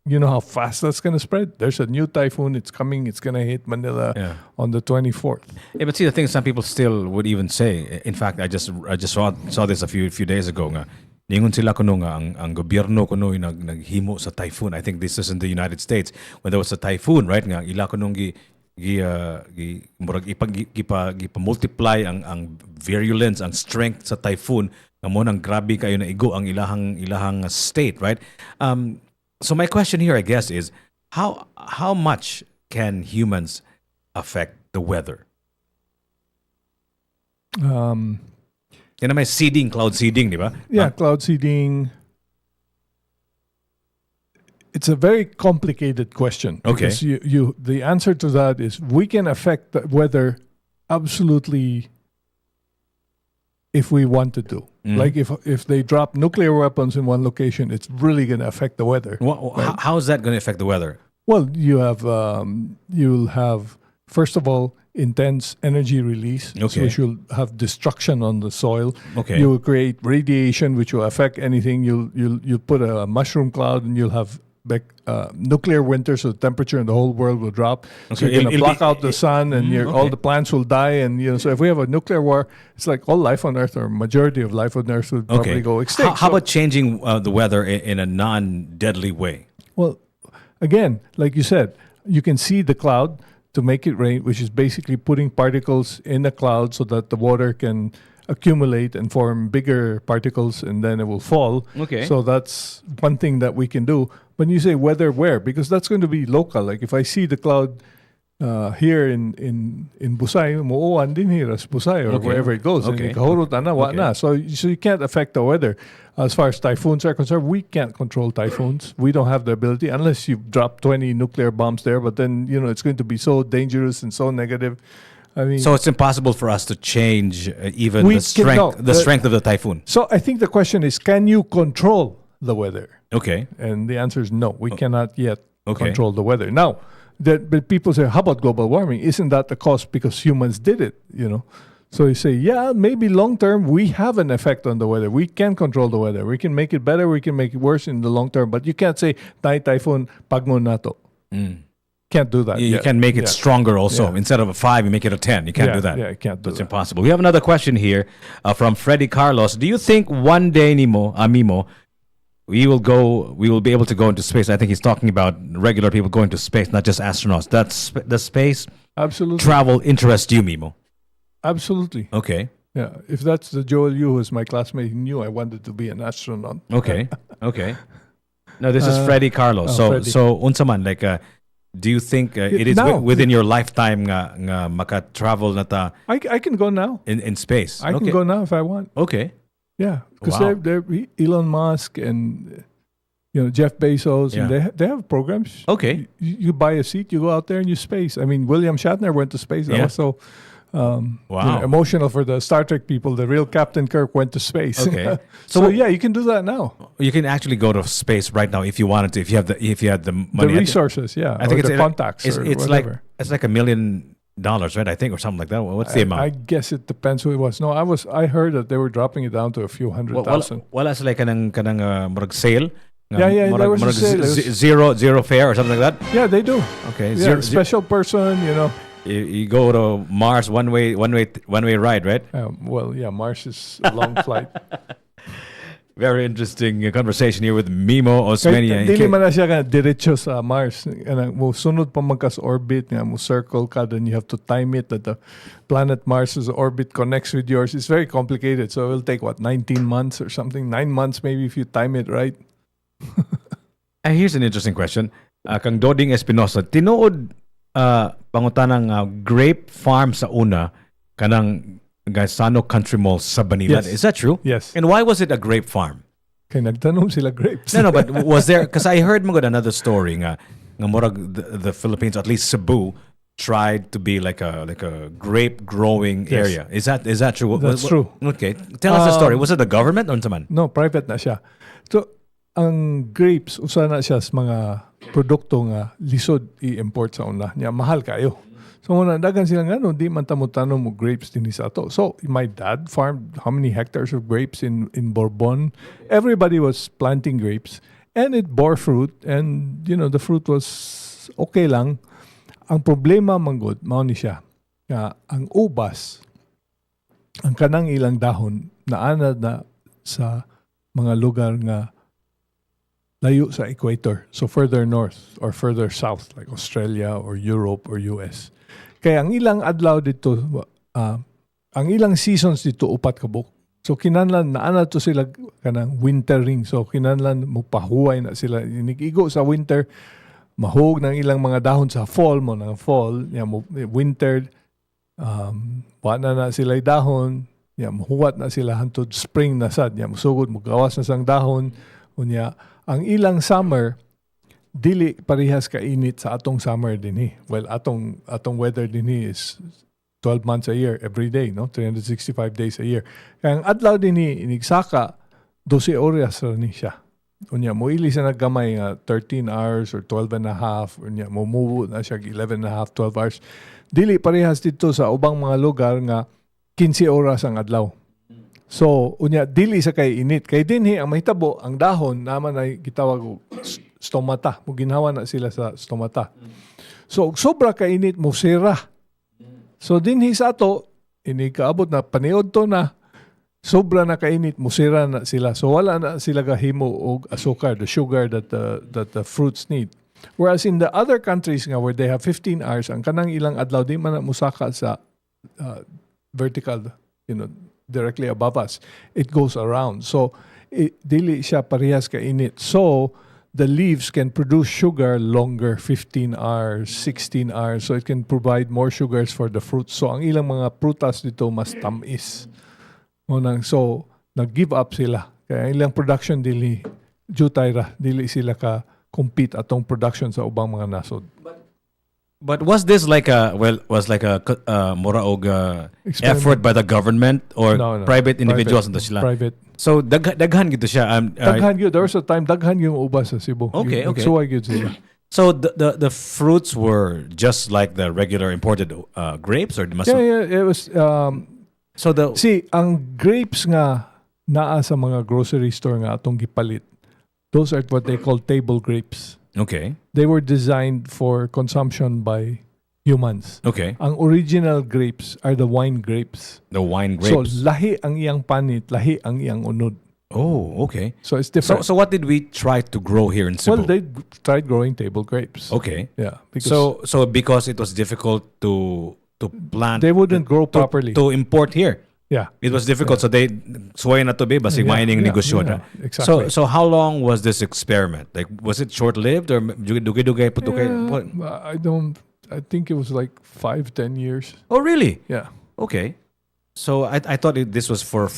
you know how fast that's going to spread? There's a new typhoon. It's coming. It's going to hit Manila on the 24th. Yeah, but see, the thing is, some people still would even say. In fact, I just saw this a few days ago. Nga, ningon sila kuno nga ang gobyerno kuno yung naghimo sa typhoon. I think this is in the United States when there was a typhoon, right? Nga ila kuno murag ipa multiply ang virulence, ang strength sa typhoon. Nga mo nang grabe kayo na igo ang ilahang state, right? So my question here, I guess, is how much can humans affect the weather? Yan may seeding, cloud seeding, di ba? Yeah, cloud seeding. It's a very complicated question. Okay. Because the answer to that is we can affect the weather absolutely if we wanted to. Like if they drop nuclear weapons in one location, it's really going to affect the weather. Right? How is that going to affect the weather? Well, you'll have first of all intense energy release, Okay. which will have destruction on the soil. Okay. You will create radiation, which will affect anything. You'll put a mushroom cloud, and you'll have nuclear winter, so the temperature in the whole world will drop. So Okay. you're going to block out the sun, and all okay. the plants will die. And so if we have a nuclear war, it's like all life on Earth, or majority of life on Earth, would probably go extinct. How about changing the weather in a non-deadly way? Well, again, like you said, you can see the cloud to make it rain, which is basically putting particles in the cloud so that the water can accumulate and form bigger particles, and then it will fall. Okay. So that's one thing that we can do. When you say weather, where? Because that's going to be local. Like if I see the cloud here in Busay, muuwan din here as Busay or Okay. wherever it goes. Okay. And kahurot na, wa Okay. na. So you can't affect the weather. As far as typhoons are concerned, we can't control typhoons. We don't have the ability unless you drop 20 nuclear bombs there. But then, it's going to be so dangerous and so negative. I mean, So it's impossible for us to change even We the strength can- no, strength of the typhoon. so I think the question is, can you control the weather? Okay. And the answer is no. We cannot yet Okay. control the weather. Now, but people say, how about global warming? Isn't that the cause because humans did it? So you say, yeah, maybe long term we have an effect on the weather. We can control the weather. We can make it better. We can make it worse in the long term. But you can't say, typhoon, pagmo nato. Can't do that. You yet. can make it Yeah. stronger also. Yeah. Instead of a 5, you make it a 10. You can't Yeah, do that. yeah, you can't do That's that. impossible. We have another question here from Freddy Carlos. Do you think one day, Mimo, we will be able to go into space? I think he's talking about regular people going to space, not just astronauts. That's the space Absolutely. travel interests you, Mimo. Absolutely. Okay. Yeah. If that's the Joel Yu who is my classmate, he knew I wanted to be an astronaut. Okay. Okay. No, this is Freddy Carlos. Freddy. So unsa man, like do you think it is now. within your lifetime nga maka-travel na ta I can go now. in space? I can go now if I want. Okay. Yeah, because Wow. they're Elon Musk and Jeff Bezos, and Yeah. they have programs. Okay. You buy a seat, you go out there and you space. I mean, William Shatner went to space. That Yeah. was so Wow. emotional for the Star Trek people. The real Captain Kirk went to space. Okay. so yeah, you can do that now. You can actually go to space right now if you wanted to. If you had the money. The resources, yeah, I think or it's the contacts. It's, or it's like whatever. $1 million, right? I think, or something like that. What's the amount? I guess it depends who it was. No, I heard that they were dropping it down to a few hundred thousand. Wala sila kanang murag sale. Yeah, there was a sale. It was- zero fare or something like that. Yeah, they do. Okay. Yeah, special person, You go to Mars one way ride, right? Well, yeah, Mars is a long flight. Very interesting conversation here with Mimo Osmena. Dili man na siya ka diretso sa Mars. Mo sunod pa magkas orbit nga mo circle ka, then you have to time it that the planet Mars's orbit connects with yours. It's very complicated. So it will take 19 months or something, 9 months maybe if you time it right. Here's an interesting question. Kang Doding Espinosa, tinuod pangutanang grape farm sa una kanang Gaisano Country Mall sa Banilad. Yes. Is that true? Yes. And why was it a grape farm? Kaya nagtanom sila grapes. No, but was there, because I heard mo another story nga murag the Philippines, at least Cebu, tried to be like a grape growing Yes. area. Is that true? That's true. Okay. Tell us the story. Was it the government or someone? No, private na siya. So ang grapes usa na siya sa mga produkto nga lisod i-import sa una nya mahal kayo. So una dagan sila ngano di man tanom mo grapes dinhi sa ato. So my dad farmed how many hectares of grapes in Bourbon. Everybody was planting grapes and it bore fruit and the fruit was okay lang. Ang problema manggod mao ni siya nga ang ubas ang kanang ilang dahon naanad na sa mga lugar nga layo sa equator. So further north or further south like Australia or Europe or US. Kaya ang ilang adlaw dito, ang ilang seasons dito upat ka buok. So kinahanglan naana to sila kanang wintering. So kinahanglan mo pahuway na sila. Inigigo sa winter, mahog ng ilang mga dahon sa fall mo ng fall, mo winter, wala na sila dahon, mahuwat na sila hantod spring na sad, musugod mo gawas na sang dahon, unya ang ilang summer dili parehas ka init sa atong summer dinhi. Well, atong weather dinhi is 12 months a year every day, no? 365 days a year. Kaya ang adlaw dinhi inigsaka 12 oras ra ni siya. Unya mo ili sa naggamay nga 13 hours or 12 and a half, unya mo move na siya 11 and a half, 12 hours. Dili parehas dito sa ubang mga lugar nga 15 oras ang adlaw. So, unya, dili sa kay init. Kay dinhi, ang mahitabo, ang dahon, naman ay gitawag stomata. Mo ginhawa na sila sa stomata. So, sobra ka init, mo sira. So, dinhi sa ato, kaabot na, paniod to na, sobra na kainit, mo sira na sila. So, wala na sila kahimo og asukar, the sugar that the fruits need. Whereas in the other countries nga where they have 15 hours, ang kanang ilang adlaw, di man na musaka sa vertical, directly above us. It goes around. So, dili siya parehas kainit. So, the leaves can produce sugar longer, 15 hours, 16 hours. So, it can provide more sugars for the fruits. So, ang ilang mga prutas dito mas tamis. So, nag-give up sila. Kaya ang ilang production dili, jutay ra, dili sila ka-compete atong production sa ubang mga nasod. But was this like a moraog effort by the government or No. private individuals into sila? Private. So daghan gito siya. Daghan gyud. There was a time daghan yung ubas sa Cebu. Okay. Nagsuway gyud sila. So the fruits were just like the regular imported grapes or Yeah, it was so ang grapes nga naa sa mga grocery store nga atong gipalit. Those are what they call table grapes. Okay. They were designed for consumption by humans. Okay. Ang original grapes are the wine grapes. The wine grapes. So lahi ang iyang panit, lahi ang iyang unod. Oh, okay. So it's different. So what did we try to grow here in Cebu? Well, they tried growing table grapes. Okay. Yeah. So because it was difficult to plant, they wouldn't grow properly. To import here. Yeah. It was difficult. So they suway na to be basig mining negosyo na. Exactly. So how long was this experiment? Like was it short-lived or dugay-dugay putukay? I think it was like 5-10 years. Oh, really? Yeah. Okay. So I thought this was for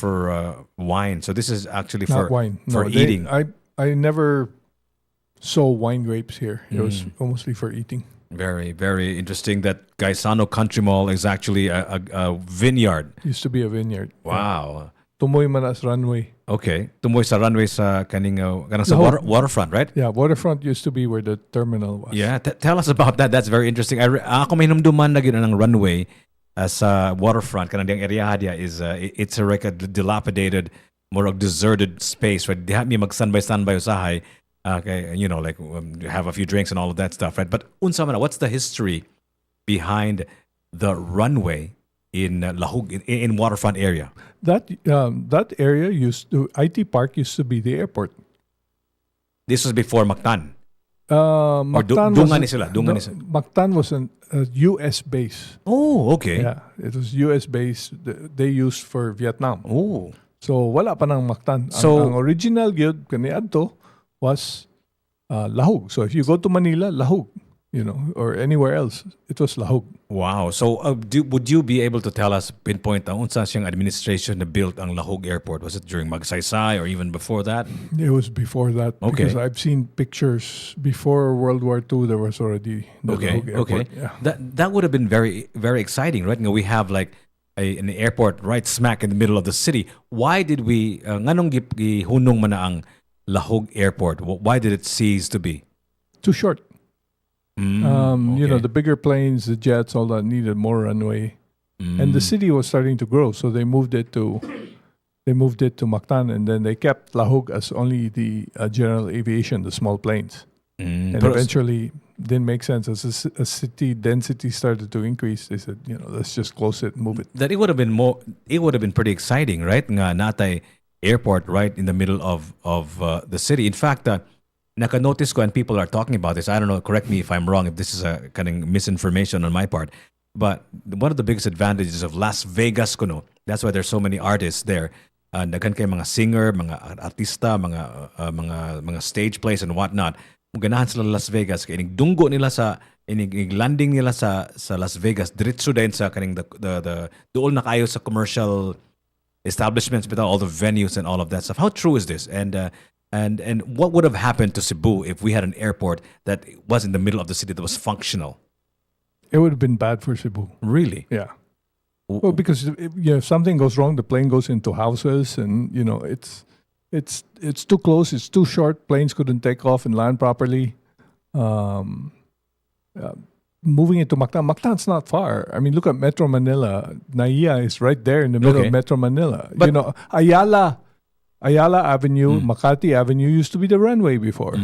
wine. So this is actually Not for wine. for eating. I never saw wine grapes here. It was mostly for eating. Very, very interesting that Gaisano Country Mall is actually a vineyard. Used to be a vineyard. Wow. Tumoy man as runway. Okay. Tumoy sa runway sa kanang sa waterfront, right? Yeah, waterfront used to be where the terminal was. Yeah, tell us about that. That's very interesting. Ako may hinumduman na gina ng runway sa waterfront kanang diyang area dia is it's like a dilapidated, more of deserted space, right? Diha mi magsanbay-sanbay usahay. Okay, have a few drinks and all of that stuff, right? But unsa man, what's the history behind the runway in Lahug in waterfront area? That area IT Park used to be the airport. This was before Mactan. Mactan Dungan ni sila. Mactan was a US base. Oh, okay. Yeah, it was US base. They used for Vietnam. Oh, so wala pa nang Mactan. So ang original gyud kaniadto was Lahug. So if you go to Manila, Lahug, or anywhere else, it was Lahug. Wow. So would you be able to tell us, pinpoint ang unsa siyang administration na built ang Lahug Airport? Was it during Magsaysay or even before that? It was before that. Okay. Because I've seen pictures before World War II. There was already the Lahug Airport. Okay. Yeah. That would have been very, very exciting, right? We have like an airport right smack in the middle of the city. Why did we nganong gihunong man na ang Lahog Airport? Why did it cease to be? Too short. You know, Okay. the bigger planes, the jets, all that needed more runway. And the city was starting to grow, so they moved it to Mactan, and then they kept Lahog as only the general aviation, the small planes. And eventually didn't make sense as a city density started to increase. They said, you know, let's just close it and move it. That it would have been more. It would have been pretty exciting, right? Nga natay airport right in the middle of the city. In fact, naka-notice ko, and people are talking about this. I don't know. Correct me if I'm wrong. If this is a kind of misinformation on my part. But one of the biggest advantages of Las Vegas, kuno, that's why there's so many artists there. Daghan kay mga singer, mga artista, mga stage plays and whatnot. Ganahan sila Las Vegas. Kaya dunggo nila sa landing nila sa Las Vegas. Diretso din sa kaning the dool na kayo sa commercial establishments with all the venues and all of that stuff. How true is this? And what would have happened to Cebu if we had an airport that was in the middle of the city that was functional? It would have been bad for Cebu. Really? Yeah. Well, because if something goes wrong, the plane goes into houses, and you know it's too close. It's too short. Planes couldn't take off and land properly. Moving it to Mactan. Mactan's not far. I mean, look at Metro Manila. Naiya is right there in the middle of Metro Manila. But, you know, Ayala Avenue, Makati Avenue used to be the runway before.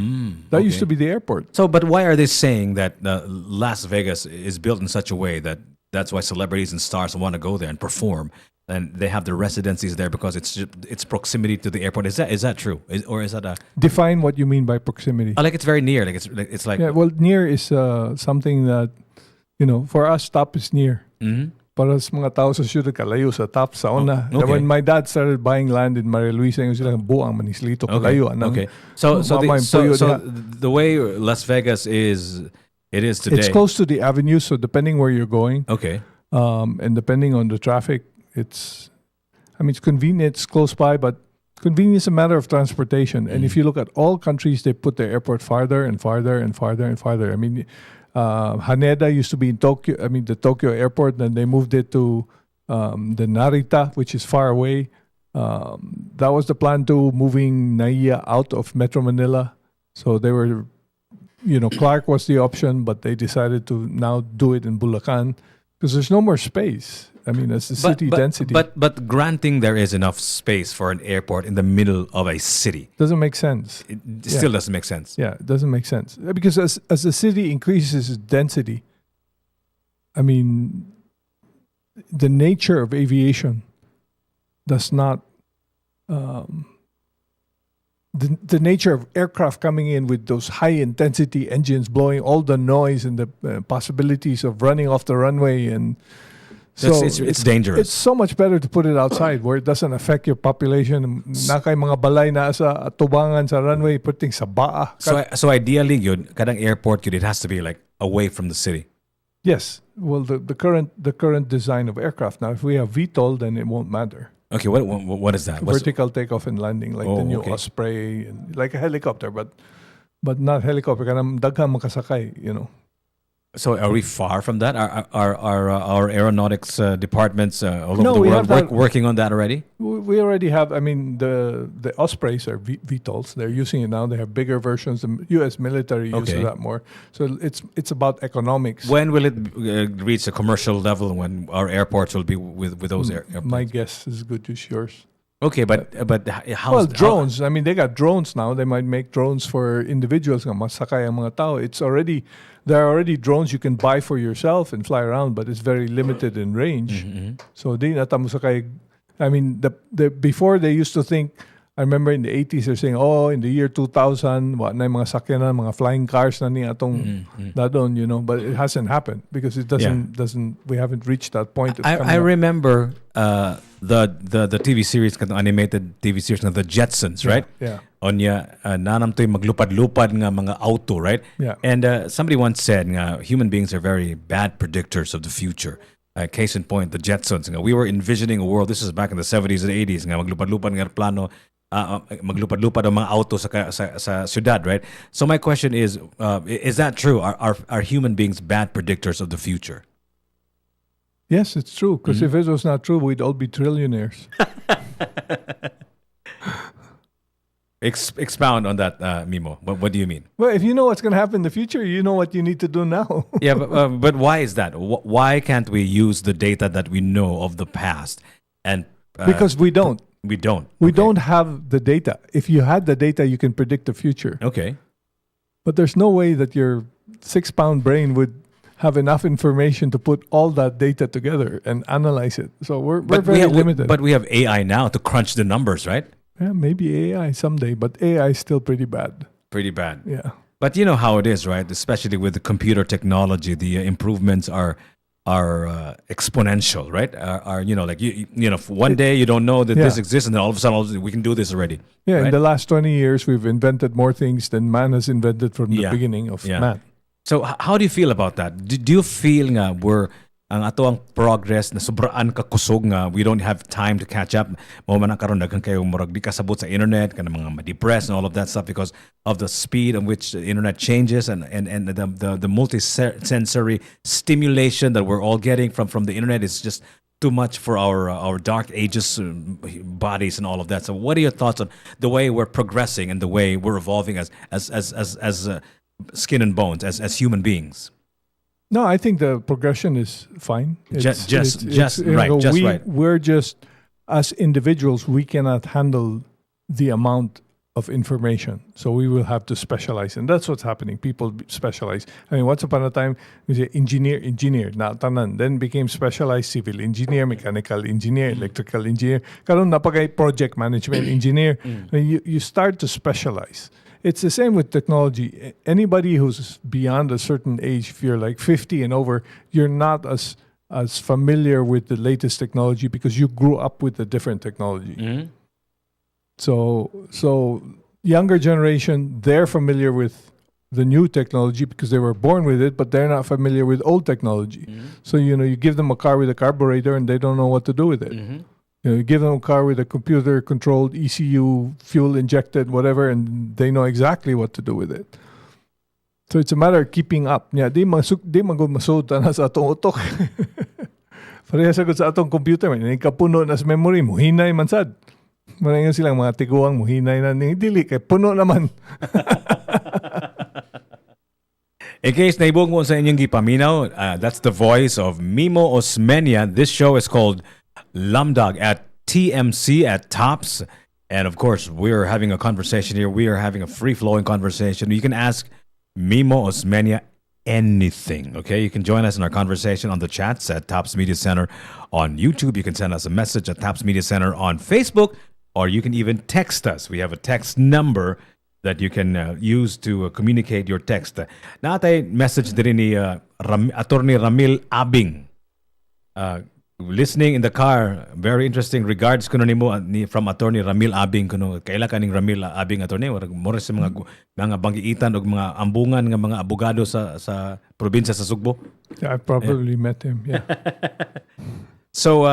That used to be the airport. So, but why are they saying that Las Vegas is built in such a way that that's why celebrities and stars want to go there and perform, and they have their residencies there because it's proximity to the airport? Is that true? Or is that a Define what you mean by proximity. like it's very near? Like it's like Yeah, well, near is something that, you know, for us, top is near. Para sa mga tao sa syudad, kalayo sa top, sa una. okay. When my dad started buying land in Maria Luisa, yung sila, buang manislito, kalayo. Okay. So the way Las Vegas is today. It's close to the avenue, so depending where you're going, Okay. and depending on the traffic, it's convenient, it's close by, but convenience is a matter of transportation. And if you look at all countries, they put their airport farther and farther and farther and farther. I mean, Haneda used to be in Tokyo, the Tokyo airport, then they moved it to the Narita, which is far away. That was the plan too, moving Naiya out of Metro Manila. So they were, Clark was the option, but they decided to now do it in Bulacan because there's no more space. I mean, it's the city density. But granting there is enough space for an airport in the middle of a city, doesn't make sense. It still doesn't make sense. Yeah, it doesn't make sense. Because as the city increases its density, I mean, the nature of aviation does not... The nature of aircraft coming in with those high-intensity engines blowing all the noise and the possibilities of running off the runway, and so it's dangerous. It's so much better to put it outside where it doesn't affect your population. Nakay mga balay na sa tubangan sa runway, putting sa baa. So ideally, yun, kadang airport, it has to be like away from the city. Yes. Well, the current design of aircraft now, if we have VTOL, then it won't matter. Okay, what is that? Vertical takeoff and landing, like the new Osprey, and like a helicopter, but not helicopter. Kanang daghang makasakay, So are we far from that? Are our aeronautics departments all over the we world have working on that already? We already have. I mean, the Ospreys are VTOLs. They're using it now. They have bigger versions. The U.S. military uses that more. So it's about economics. When will it reach a commercial level? When our airports will be with those airports? My guess is good as yours. Okay, but how? Well, drones. I mean, they got drones now. They might make drones for individuals. Masakay ang mga tao. There are already drones you can buy for yourself and fly around, but it's very limited in range. So di na tamo sakay. I mean, before they used to think. I remember in the 80s they're saying, in the year 2000, what na mga sakyanan, mga flying cars na ni atong dadon, but it hasn't happened because it doesn't. We haven't reached that point. I remember the TV series, the animated TV series of the Jetsons, right? Yeah. Onya nanam to'y maglupad-lupad nga mga auto, right? Yeah. And somebody once said nga human beings are very bad predictors of the future. Case in point, the Jetsons. Nga, we were envisioning a world. This is back in the 70s and 80s. Nga maglupad-lupad nga plano. Maglupad-lupad ang mga auto sa syudad, right? So my question is that true? Are human beings bad predictors of the future? Yes, it's true. Because if it was not true, we'd all be trillionaires. Expound on that, Mimo. What do you mean? Well, if you know what's going to happen in the future, you know what you need to do now. Yeah, but why is that? Why can't we use the data that we know of the past? And because we don't. We don't. We don't have the data. If you had the data, you can predict the future. Okay. But there's no way that your 6-pound brain would have enough information to put all that data together and analyze it. So we're very limited. But we have AI now to crunch the numbers, right? Yeah, maybe AI someday, but AI is still pretty bad. Pretty bad. Yeah. But you know how it is, right? Especially with the computer technology, the improvements are exponential, right? Are like you know, one day you don't know that this exists, and then all of a sudden we can do this already. Yeah, right? In the last 20 years, we've invented more things than man has invented from the beginning of man. So how do you feel about that? Do you feel nga ang ato ang progress na sobraan ka kusog nga we don't have time to catch up? Mao man karon daghan kayo murag di kasabot sa internet kana mga ma-depressed and all of that stuff because of the speed in which the internet changes and the multi-sensory stimulation that we're all getting from the internet is just too much for our dark ages bodies and all of that. So what are your thoughts on the way we're progressing and the way we're evolving as skin and bones as human beings? No, I think the progression is fine. Just right. We're just, as individuals, we cannot handle the amount of information. So we will have to specialize. And that's what's happening. People specialize. I mean, once upon a time, we say engineer, na tanan. Then became specialized civil engineer, mechanical engineer, electrical engineer. Karon napagay project management engineer. You start to specialize. It's the same with technology. Anybody who's beyond a certain age, if you're like 50 and over, you're not as familiar with the latest technology because you grew up with a different technology. Mm-hmm. So younger generation, they're familiar with the new technology because they were born with it, but they're not familiar with old technology. Mm-hmm. So, you give them a car with a carburetor and they don't know what to do with it. Mm-hmm. You give them a car with a computer-controlled ECU, fuel-injected, whatever, and they know exactly what to do with it. So it's a matter of keeping up. Yeah, di magud masud na sa atong utok. Pareha sagud sa atong computer, man. Kapuno na sa memory mo, hinay man sad. Maraming silang mga tiguang mo, hinay na ni dili kay puno naman. In case naibong mo sa inyong gipaminaw, that's the voice of Mimo Osmena. This show is called Lamdag at TMC at Tops. And of course, we're having a conversation here. We are having a free-flowing conversation. You can ask Mimo Osmena anything, okay? You can join us in our conversation on the chats at Tops Media Center on YouTube. You can send us a message at Tops Media Center on Facebook, or you can even text us. We have a text number that you can use to communicate your text. Natay message din ni Attorney Ramil Abing. Listening in the car, very interesting. Regards kuno nimo from Attorney Ramil Abing kuno kaila kaning Ramil Abing attorney mura sa mga banggiitan og mga ambungan nga mga abogado sa probinsya sa Sugbo. Yeah, I probably met him. Yeah. So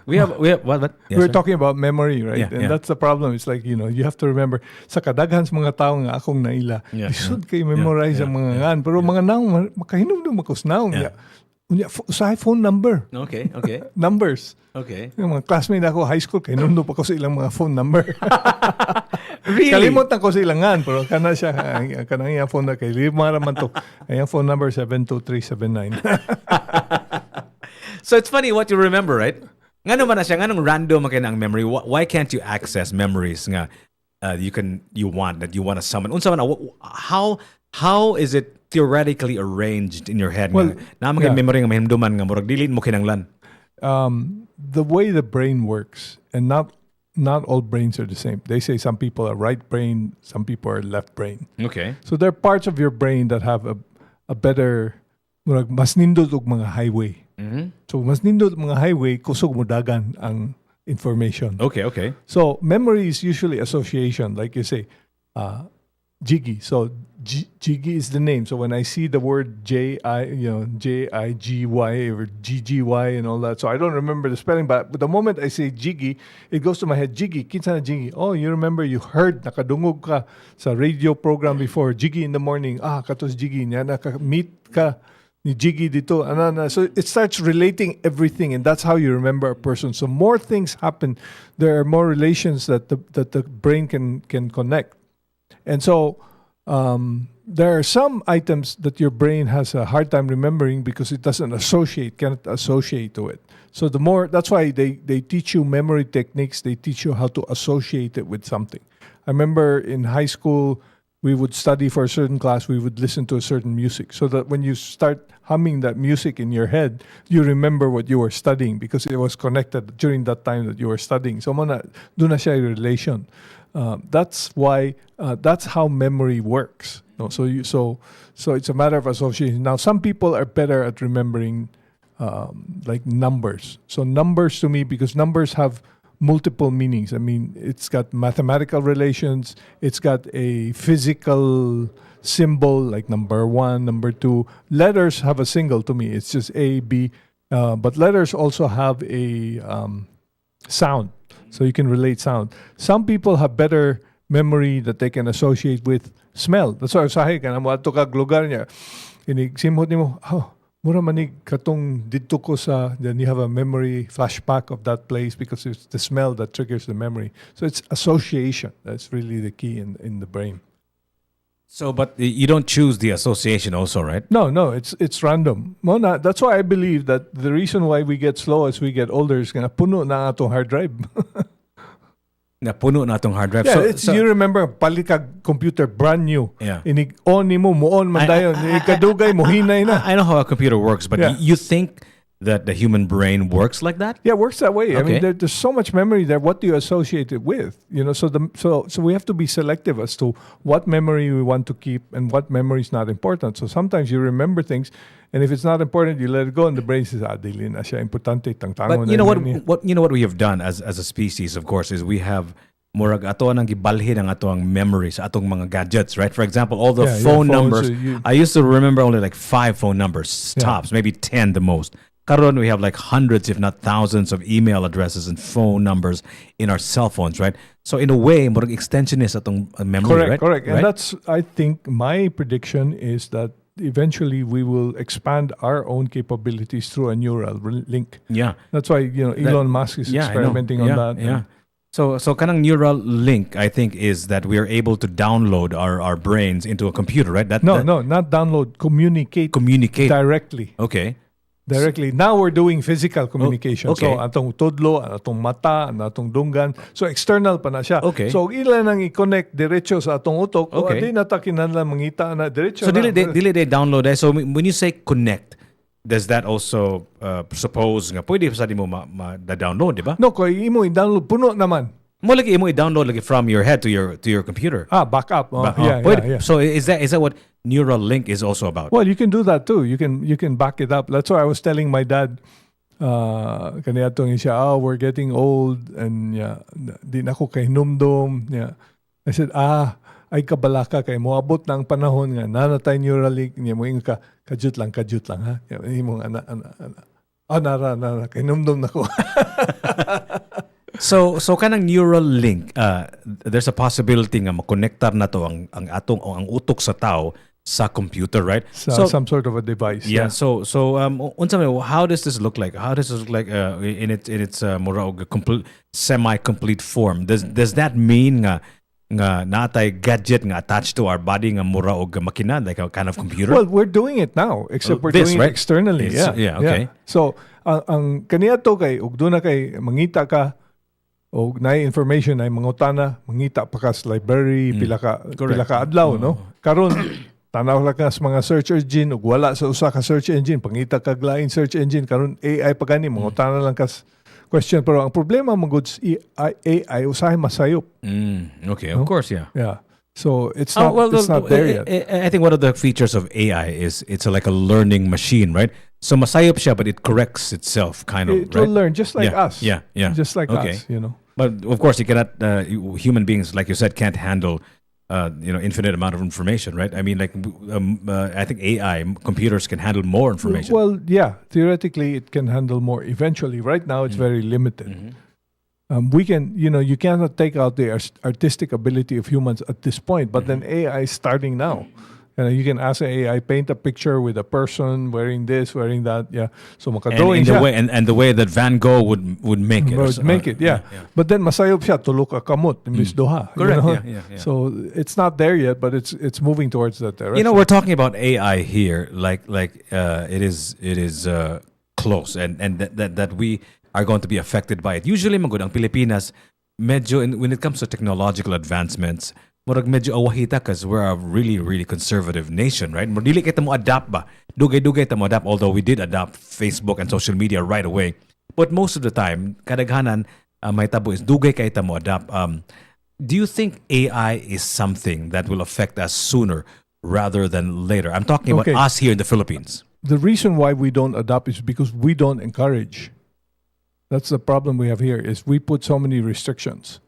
we have what? Yes, we're talking about memory, right? Yeah, that's the problem. It's like, you have to remember sa kadaghan sa mga tao nga akong naila. Isud kay memorize ang mga ngan, pero mga naong makahinom do makusnaon. Sa phone number. Okay. Numbers. Okay. Yung mga classmate ako high school, kay nundo pa ko sa ilang mga phone number. Really? Kalimot na ko sa ilangan, pero kana siya, kanang iya phone na kay lima raman to. Ayang phone number 72379. So it's funny what you remember, right? Ngano man na siya, nganong random man ang memory? Why can't you access memories nga you want to summon? Unsa man how is it theoretically arranged in your head? Well, memory nga mahimduman nga murag dili mo kinanglan. The way the brain works, and not all brains are the same. They say some people are right brain, some people are left brain. Okay. So there are parts of your brain that have a better, murag mas nindot og mga highway. Mm-hmm. So mas nindot mga highway, kusog mo dagan ang information. Okay. So memory is usually association, like you say, Jiggy. So Jiggy is the name. So when I see the word Jiggy or GGY and all that, so I don't remember the spelling, but the moment I say Jiggy, it goes to my head. Jiggy, kinsa na Jiggy? Oh, you remember you heard nakadungog ka sa radio program before, Jiggy in the morning. Katos Jiggy niya, naka-meet ka ni Jiggy dito, ana. So it starts relating everything, and that's how you remember a person. So more things happen. There are more relations that the brain can connect. And so there are some items that your brain has a hard time remembering because it cannot associate to it. So that's why they teach you memory techniques. They teach you how to associate it with something. I remember in high school, we would study for a certain class, we would listen to a certain music. So that when you start humming that music in your head, you remember what you were studying because it was connected during that time that you were studying. So doon na siya relation. That's why that's how memory works. No? So it's a matter of association. Now some people are better at remembering like numbers. So numbers to me, because numbers have multiple meanings. I mean, it's got mathematical relations. It's got a physical symbol like number 1, number 2. Letters have a single to me. It's just A, B. But letters also have a sound. So you can relate sound. Some people have better memory that they can associate with smell. That's why usahay ka na mo ato kag lugar niya. Simot nimo, mura manig katong dito ko sa, then you have a memory flashback of that place because it's the smell that triggers the memory. So it's association. That's really the key in the brain. So, but you don't choose the association also, right? No, it's random. Mona, that's why I believe that the reason why we get slow as we get older is gonna puno na atong hard drive. Napuno na atong hard drive. Yeah, so you remember palikag computer brand new. Yeah. Inig on nimo mo on man dayon. Ikadugay mo hinay na. I know how a computer works, but Yeah. you think that the human brain works like that? Yeah, it works that way. I Okay. mean, there's so much memory there. What do you associate it with? So we have to be selective as to what memory we want to keep and what memory is not important. So sometimes you remember things, and if it's not important, you let it go, and the brain says, dili na siya importante tangtangon. But you know what we have done as a species, of course, is we have murag ato nang gibalhin ang ato ang memories, atong mga gadgets, right? For example, all the phone numbers. I used to remember only like 5 phone numbers, tops, maybe 10 the most. Karon, we have like hundreds, if not thousands, of email addresses and phone numbers in our cell phones, right? So in a way, murag extension is atong memory, right? Correct. And right? that's, I think, my prediction is that eventually we will expand our own capabilities through a neural link. Yeah. That's why Elon Musk is experimenting on that. Yeah. So kanang neural link, I think, is that we are able to download our brains into a computer, right? No, not download. Communicate directly. Okay. Directly. Now we're doing physical communication. Okay. So atong tudlo, atong mata, atong dunggan. So external pa na siya. Okay. So ilan nang i-connect diretso sa atong utok. Okay. Di na ta kinahanglan mangita na diretso. So dili they download that. So when you say connect, does that also suppose nga pwede sa di mo ma-download, di ba? No, kung imo i-download puno naman. Mo lagi imo i-download lagi from your head to your computer. Backup. Yeah. So is that what neural link is also about? Well, you can do that too. You can back it up. That's why I was telling my dad kaniyatong siya, we're getting old and di na ko kay numdum. Yeah. I said, ay kabalaka kay moabot na ang panahon nga nanatay neural link niya mo ka kajut lang ha. Imong ana. Nara kay numdum na ko. So kanang neural link, there's a possibility nga makonektar na to ang utok sa tao sa computer, right? So some sort of a device. Yeah. So how does this look like? How does this look like in its complete semi-complete form? Does that mean nga natay gadget nga attached to our body nga mura og makina, like a kind of computer? Well, we're doing it now, except we're doing it externally. Yeah. Okay. So ang kaniya to kay ug doon na kay mangita ka o naay information ay mangutana, mangita pa ka sa library, pila ka adlaw, no? Karon tanaw lang ka sa mga search engine ug wala sa usa ka search engine, pangita kag lain search engine, karon AI pa gani, mangutana lang ka question, pero ang problema mo goods AI usahay masayop. Okay, of course, yeah. Yeah. So it's not there yet. I think one of the features of AI is it's like a learning machine, right? So masayop siya, but it corrects itself, kind of. It will learn just like us. Yeah. Just like us, But of course, you cannot. Human beings, like you said, can't handle infinite amount of information, right? I mean, like I think AI computers can handle more information. Well, yeah, theoretically it can handle more eventually. Right now it's very limited. We can, you cannot take out the artistic ability of humans at this point, but then AI is starting now. And you can ask AI, paint a picture with a person wearing this, wearing that. Yeah. So And makadrawing in the siya. way and the way that Van Gogh would make it. Would make it, yeah. But then masayop siya, tulok a kamot, imbis duha. you Correct, know? yeah. So it's not there yet, but it's moving towards that direction. You know, we're talking about AI here, like it is close, and that we are going to be affected by it. Usually, magud ang Pilipinas, medyo when it comes to technological advancements, murag medyo awahita because we're a really, really conservative nation, right? Dili kita mo adapt ba? Dugay-dugay ta mo adapt, although we did adopt Facebook and social media right away. But most of the time, kadaghanan, may tabo is dugay kay ta mo adapt. Do you think AI is something that will affect us sooner rather than later? I'm talking about us here in the Philippines. The reason why we don't adopt is because we don't encourage. That's the problem we have here, is we put so many restrictions.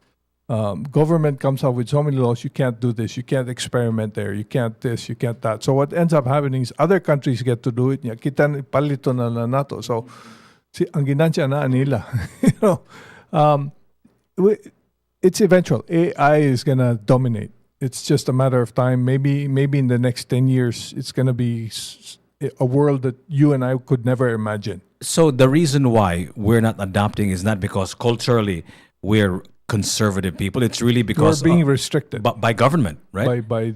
Government comes out with so many laws. You can't do this. You can't experiment there. You can't this. You can't that. So what ends up happening is other countries get to do it. Kita palito na nato. So ang ginansya na nila. It's eventual. AI is gonna dominate. It's just a matter of time. Maybe in the next 10 years, it's gonna be a world that you and I could never imagine. So the reason why we're not adopting is not because culturally we're conservative people. It's really because we're being restricted by government, right? By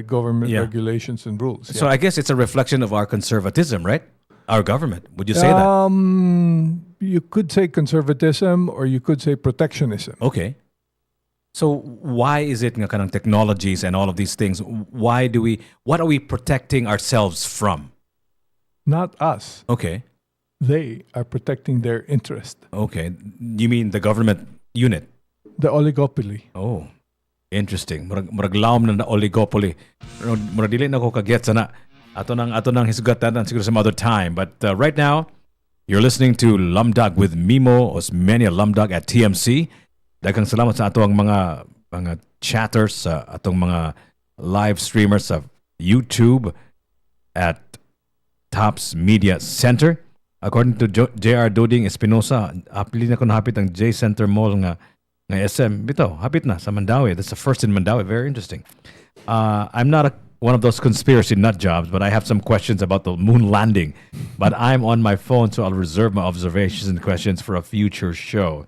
government regulations and rules. So I guess it's a reflection of our conservatism, right? Our government. Would you say that? You could say conservatism, or you could say protectionism. Okay. So why is it nga kanang technologies and all of these things? What are we protecting ourselves from? Not us. Okay. They are protecting their interest. Okay. You mean the government unit? The oligopoly. Oh, interesting. Murag laom na oligopoly. Murag dili na ko kagets na. Ato nang hisugatan siguro some other time. But right now, you're listening to Lamdag with Mimo, Osmena Lamdag at TMC. Daghang salamat sa ato ang mga chatters, sa atong mga live streamers sa YouTube at Tops Media Center. According to J.R. Doding Espinosa, apili na ko nahapit ang J Center Mall nga SM. Bito, hapit na sa Mandaue. That's the first in Mandaue. Very interesting. I'm not one of those conspiracy nut jobs, but I have some questions about the moon landing. But I'm on my phone, so I'll reserve my observations and questions for a future show.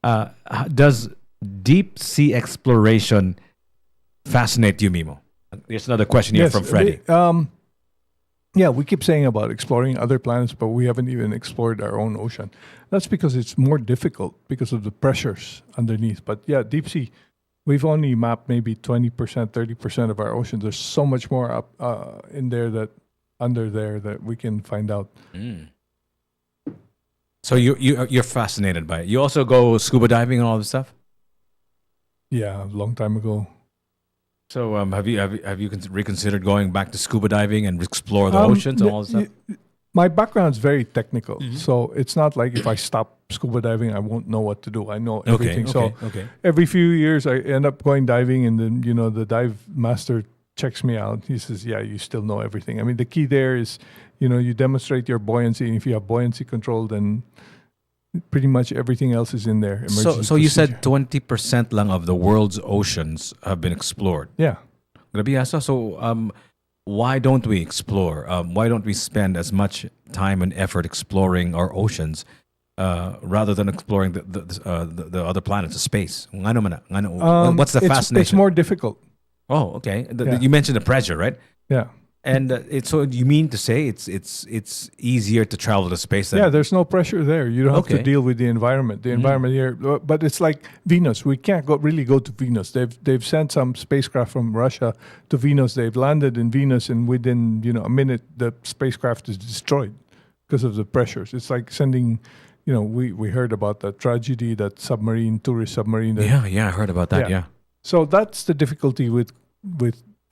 Does deep sea exploration fascinate you, Mimo? There's another question here from Freddie. Yeah, we keep saying about exploring other planets, but we haven't even explored our own ocean. That's because it's more difficult because of the pressures underneath. But yeah, deep sea, we've only mapped maybe 20%, 30% of our ocean. There's so much more up in there under there that we can find out. Mm. So you're fascinated by it. You also go scuba diving and all this stuff? Yeah, a long time ago. So have you reconsidered going back to scuba diving and explore the oceans and all this stuff? My background is very technical, so it's not like if I stop scuba diving, I won't know what to do. I know everything. Okay. Every few years, I end up going diving, and then the dive master checks me out. He says, "Yeah, you still know everything." I mean, the key there is, you demonstrate your buoyancy, and if you have buoyancy control, then pretty much everything else is in there. So you said 20% lang of the world's oceans have been explored. Yeah. So why don't we explore? Why don't we spend as much time and effort exploring our oceans rather than exploring the other planets, the space? What's the fascination? It's more difficult. Oh, okay. You mentioned the pressure, right? Yeah. And so you mean to say it's easier to travel to space than... Yeah, there's no pressure there. You don't have to deal with the environment. The environment here, but it's like Venus. We can't really go to Venus. They've sent some spacecraft from Russia to Venus. They've landed in Venus, and within a minute, the spacecraft is destroyed because of the pressures. It's like sending. We heard about that tragedy, that tourist submarine. Yeah, I heard about that. Yeah. So that's the difficulty with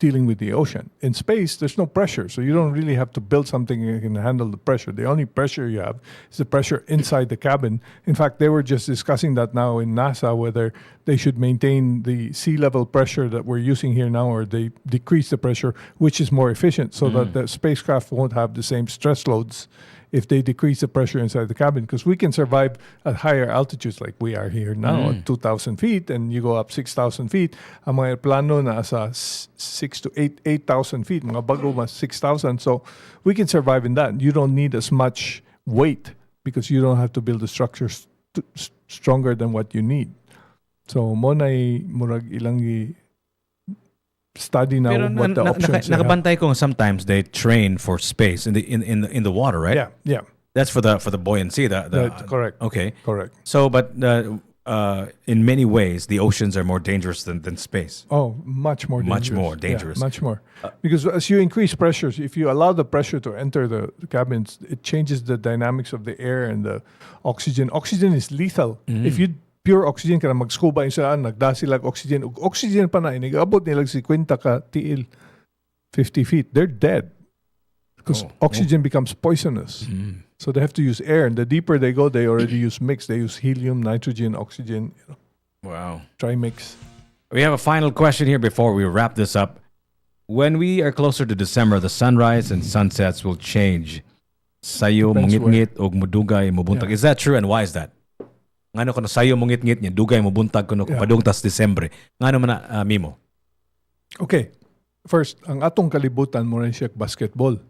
dealing with the ocean. In space, there's no pressure, so you don't really have to build something that can handle the pressure. The only pressure you have is the pressure inside the cabin. In fact, they were just discussing that now in NASA, whether they should maintain the sea level pressure that we're using here now, or they decrease the pressure, which is more efficient, so that the spacecraft won't have the same stress loads if they decrease the pressure inside the cabin, because we can survive at higher altitudes like we are here now at 2,000 feet, and you go up 6,000 feet. Ang mga plano na sa 6 to 8,000 feet, mga bago mas 6,000. So we can survive in that. You don't need as much weight because you don't have to build the structures stronger than what you need. So mo na murag ilang study now Pero what the options are. nakabantay ko sometimes they train for space in the water, right? Yeah. That's for the buoyancy. That's correct. Okay. Correct. So, but in many ways, the oceans are more dangerous than space. Oh, much more dangerous. Much more dangerous. Yeah, much more. Because as you increase pressures, if you allow the pressure to enter the cabins, it changes the dynamics of the air and the oxygen. Oxygen is lethal. If you pure oxygen ka na mag-scuba yung saan, nagdasilag oxygen. Oxygen pa na, inigabot nilag 50 ka tiil, 50 feet. They're dead. Because oxygen becomes poisonous. So they have to use air. And the deeper they go, they already use mix. They use helium, nitrogen, oxygen. Wow. Try-mix. We have a final question here before we wrap this up. When we are closer to December, the sunrise and sunsets will change. Sayo, mungit-ngit, og mudugay, mubuntag. Is that true, and why is that? Ngano kono sayo mungit-ngit niya, dugay mubuntag kono padung tas Disyembre. Ngano man na Mimo? Okay. First, ang atong kalibutan mo rin siya basketball.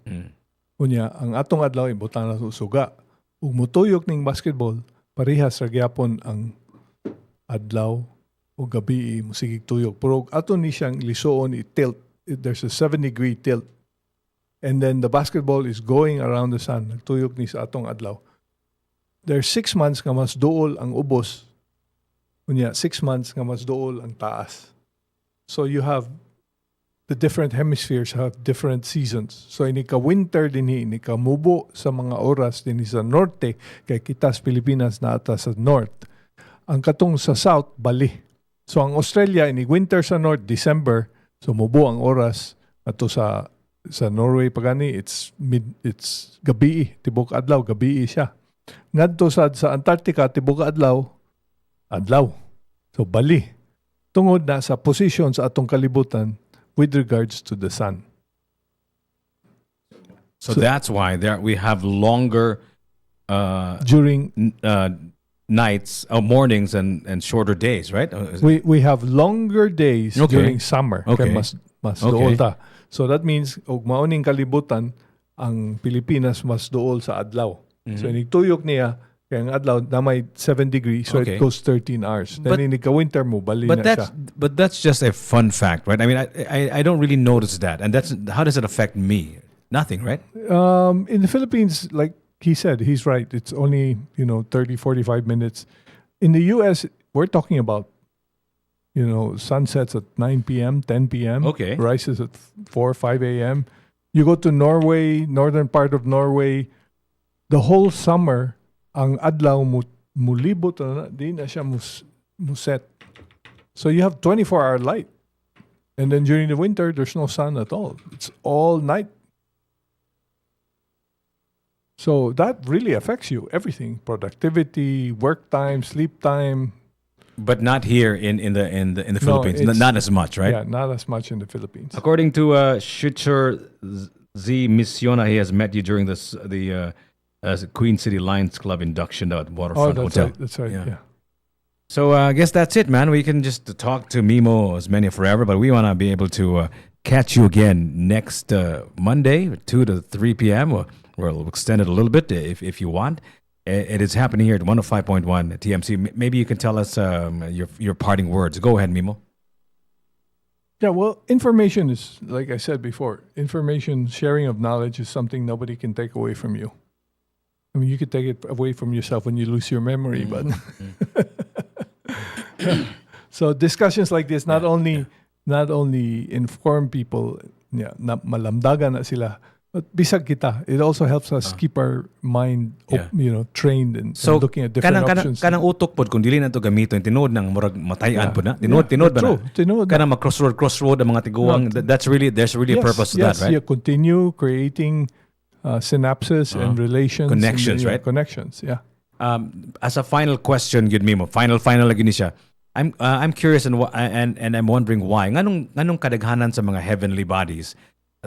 Unya, ang atong adlaw ibutan na suga. Ug mutuyok ning basketball, parehas ra gyapon ang adlaw o gabi musigig tuyok. Pero ato ni siyang lisuon i-tilt. There's a 7-degree tilt. And then the basketball is going around the sun. Nagtuyok ni sa atong adlaw. There's 6 months nga mas dool ang ubos. Unya, 6 months nga mas dool ang taas. So you have the different hemispheres have different seasons. So ini ka winter dinhi, ini ka mubo sa mga oras dinhi sa norte, kay kita sa Pilipinas na ata sa north. Ang katong sa south, bali. So ang Australia, ini winter sa north, December, so mubo ang oras. Ato sa Norway pagani, it's gabi, tibok adlaw, gabi siya. Ngadto sa Antarctica, tibok adlaw. So bali. Tungod na sa position sa atong kalibutan with regards to the sun. So that's why we have longer during nights, mornings and shorter days, right? We have longer days during summer. Okay. Kay mas dool ta. So that means og mauning kalibutan ang Pilipinas mas dool sa adlaw. So inigtuyok niya kay ang adlaw na may 7 degrees, so it goes 13 hours. Then inig-winter mo bali na siya. But that's just a fun fact, right? I mean, I don't really notice that. And how does it affect me? Nothing, right? In the Philippines, like he said, he's right. It's only, 30, 45 minutes. In the US, we're talking about, sunsets at 9 p.m., 10 p.m. Okay. Rises at 4, 5 a.m. You go to Norway, northern part of Norway, the whole summer, ang adlaw mulibot na di na siya muset. So you have 24-hour light. And then during the winter, there's no sun at all. It's all night. So that really affects you, everything. Productivity, work time, sleep time. But not here in the Philippines. Not as much, right? Yeah, not as much in the Philippines. According to Schucher Z. Missiona, he has met you during the Queen City Lions Club induction at Waterfront Hotel. That's right. Yeah. So I guess that's it, man. We can just talk to Mimo Osmena forever, but we want to be able to catch you again next Monday, 2 to 3 p.m. We'll extend it a little bit if you want. It is happening here at 105.1 TMC. Maybe you can tell us your parting words. Go ahead, Mimo. Yeah, well, information is, like I said before, information, sharing of knowledge is something nobody can take away from you. I mean, you could take it away from yourself when you lose your memory, but so discussions like this not only inform people, na malamdagan na sila, but bisag kita. It also helps us keep our mind, trained and looking at different options. Kanang utok pod kung dili na to gamiton tinuod nang murag matayan po na. Tinuod ba na? Tinuod. Kanang crossroad ang mga tiguang. There's really a purpose to that, right? Yeah, continue creating synapses and relations, connections, right? Connections, yeah. As a final question, Gud Mimo, final lagi ni siya. I'm curious and I'm wondering why. Nganong kadaghanan sa mga heavenly bodies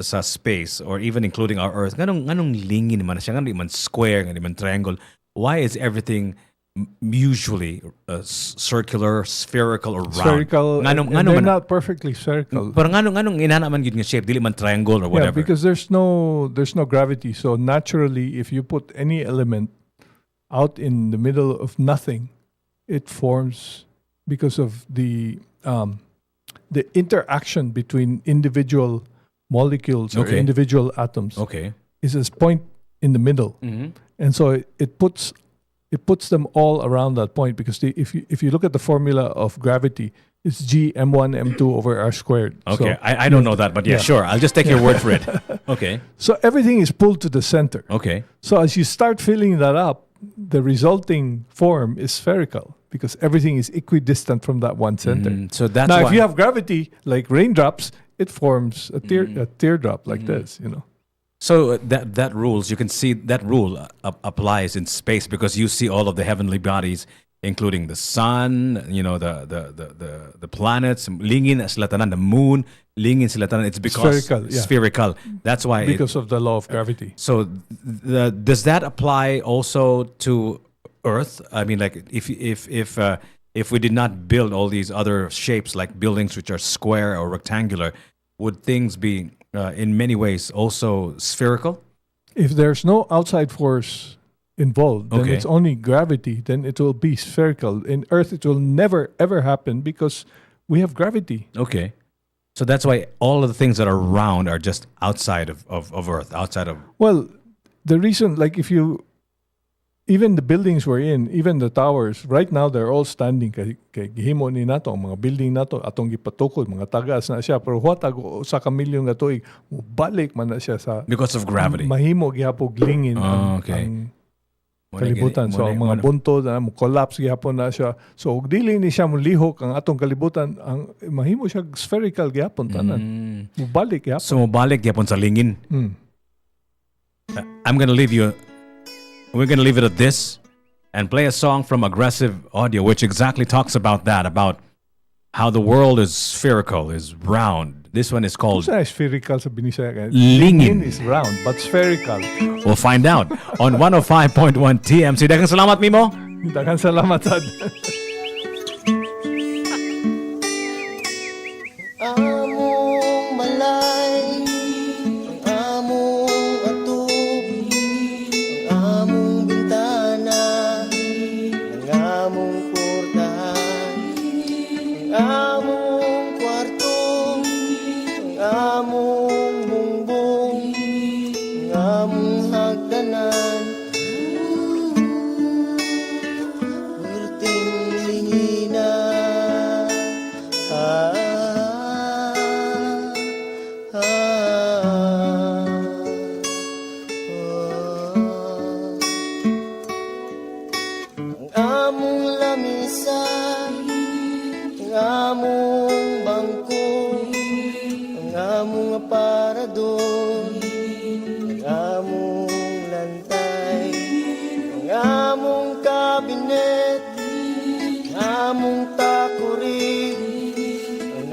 sa space or even including our Earth, nganong lingin man siya, nganong man square, nganong man triangle. Why is everything usually circular, spherical, or round? Spherical, and they're not perfectly spherical. Pero nganong inana man yun nga shape, dili man triangle or whatever. Yeah, because there's no gravity. So naturally, if you put any element out in the middle of nothing, it forms because of the interaction between individual molecules or individual atoms. Okay. Is this point in the middle, and so it puts them all around that point, because if you look at the formula of gravity, it's G m1 m2 over r squared. Okay, so, I don't know that, but yeah, sure. I'll just take your word for it. Okay. So everything is pulled to the center. Okay. So as you start filling that up, the resulting form is spherical because everything is equidistant from that one center. So that's now, why, if you have gravity like raindrops, it forms a teardrop like this. So that rules, you can see that rule applies in space, because you see all of the heavenly bodies, including the sun, the planets, lingin sila tanan, the moon, lingin sila tanan. It's because spherical. That's why because of the law of gravity. So does that apply also to Earth? I mean, like if we did not build all these other shapes like buildings which are square or rectangular, would things be in many ways also spherical? If there's no outside force involved, then it's only gravity, then it will be spherical. In Earth, it will never, ever happen because we have gravity. Okay. So that's why all of the things that are round are just outside of Earth, outside of... Well, the reason, like even the buildings we're in, even the towers, right now they're all standing. Kay gihimo ni nato ang mga building nato atong gipatukod, mga tagas na siya, pero huwag sa kamilyong na tuig, balik man na siya sa... Because of gravity. Mahimo gihapog lingin ang kalibutan. So ang mga bunto na mo collapse gihapon na siya. So ug dili ni siya mo lihok ang atong kalibutan, ang mahimo siya spherical gihapon tanan. Mubalik gihapon. So mubalik gihapon sa lingin. I'm gonna leave you... We're going to leave it at this and play a song from Aggressive Audio, which exactly talks about that, about how the world is spherical, is round. This one is called... spherical sa Binisaya? Lingin is round, but spherical. We'll find out on 105.1 TMC. Daghang salamat, Mimo. Daghang salamat, Sad.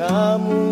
Among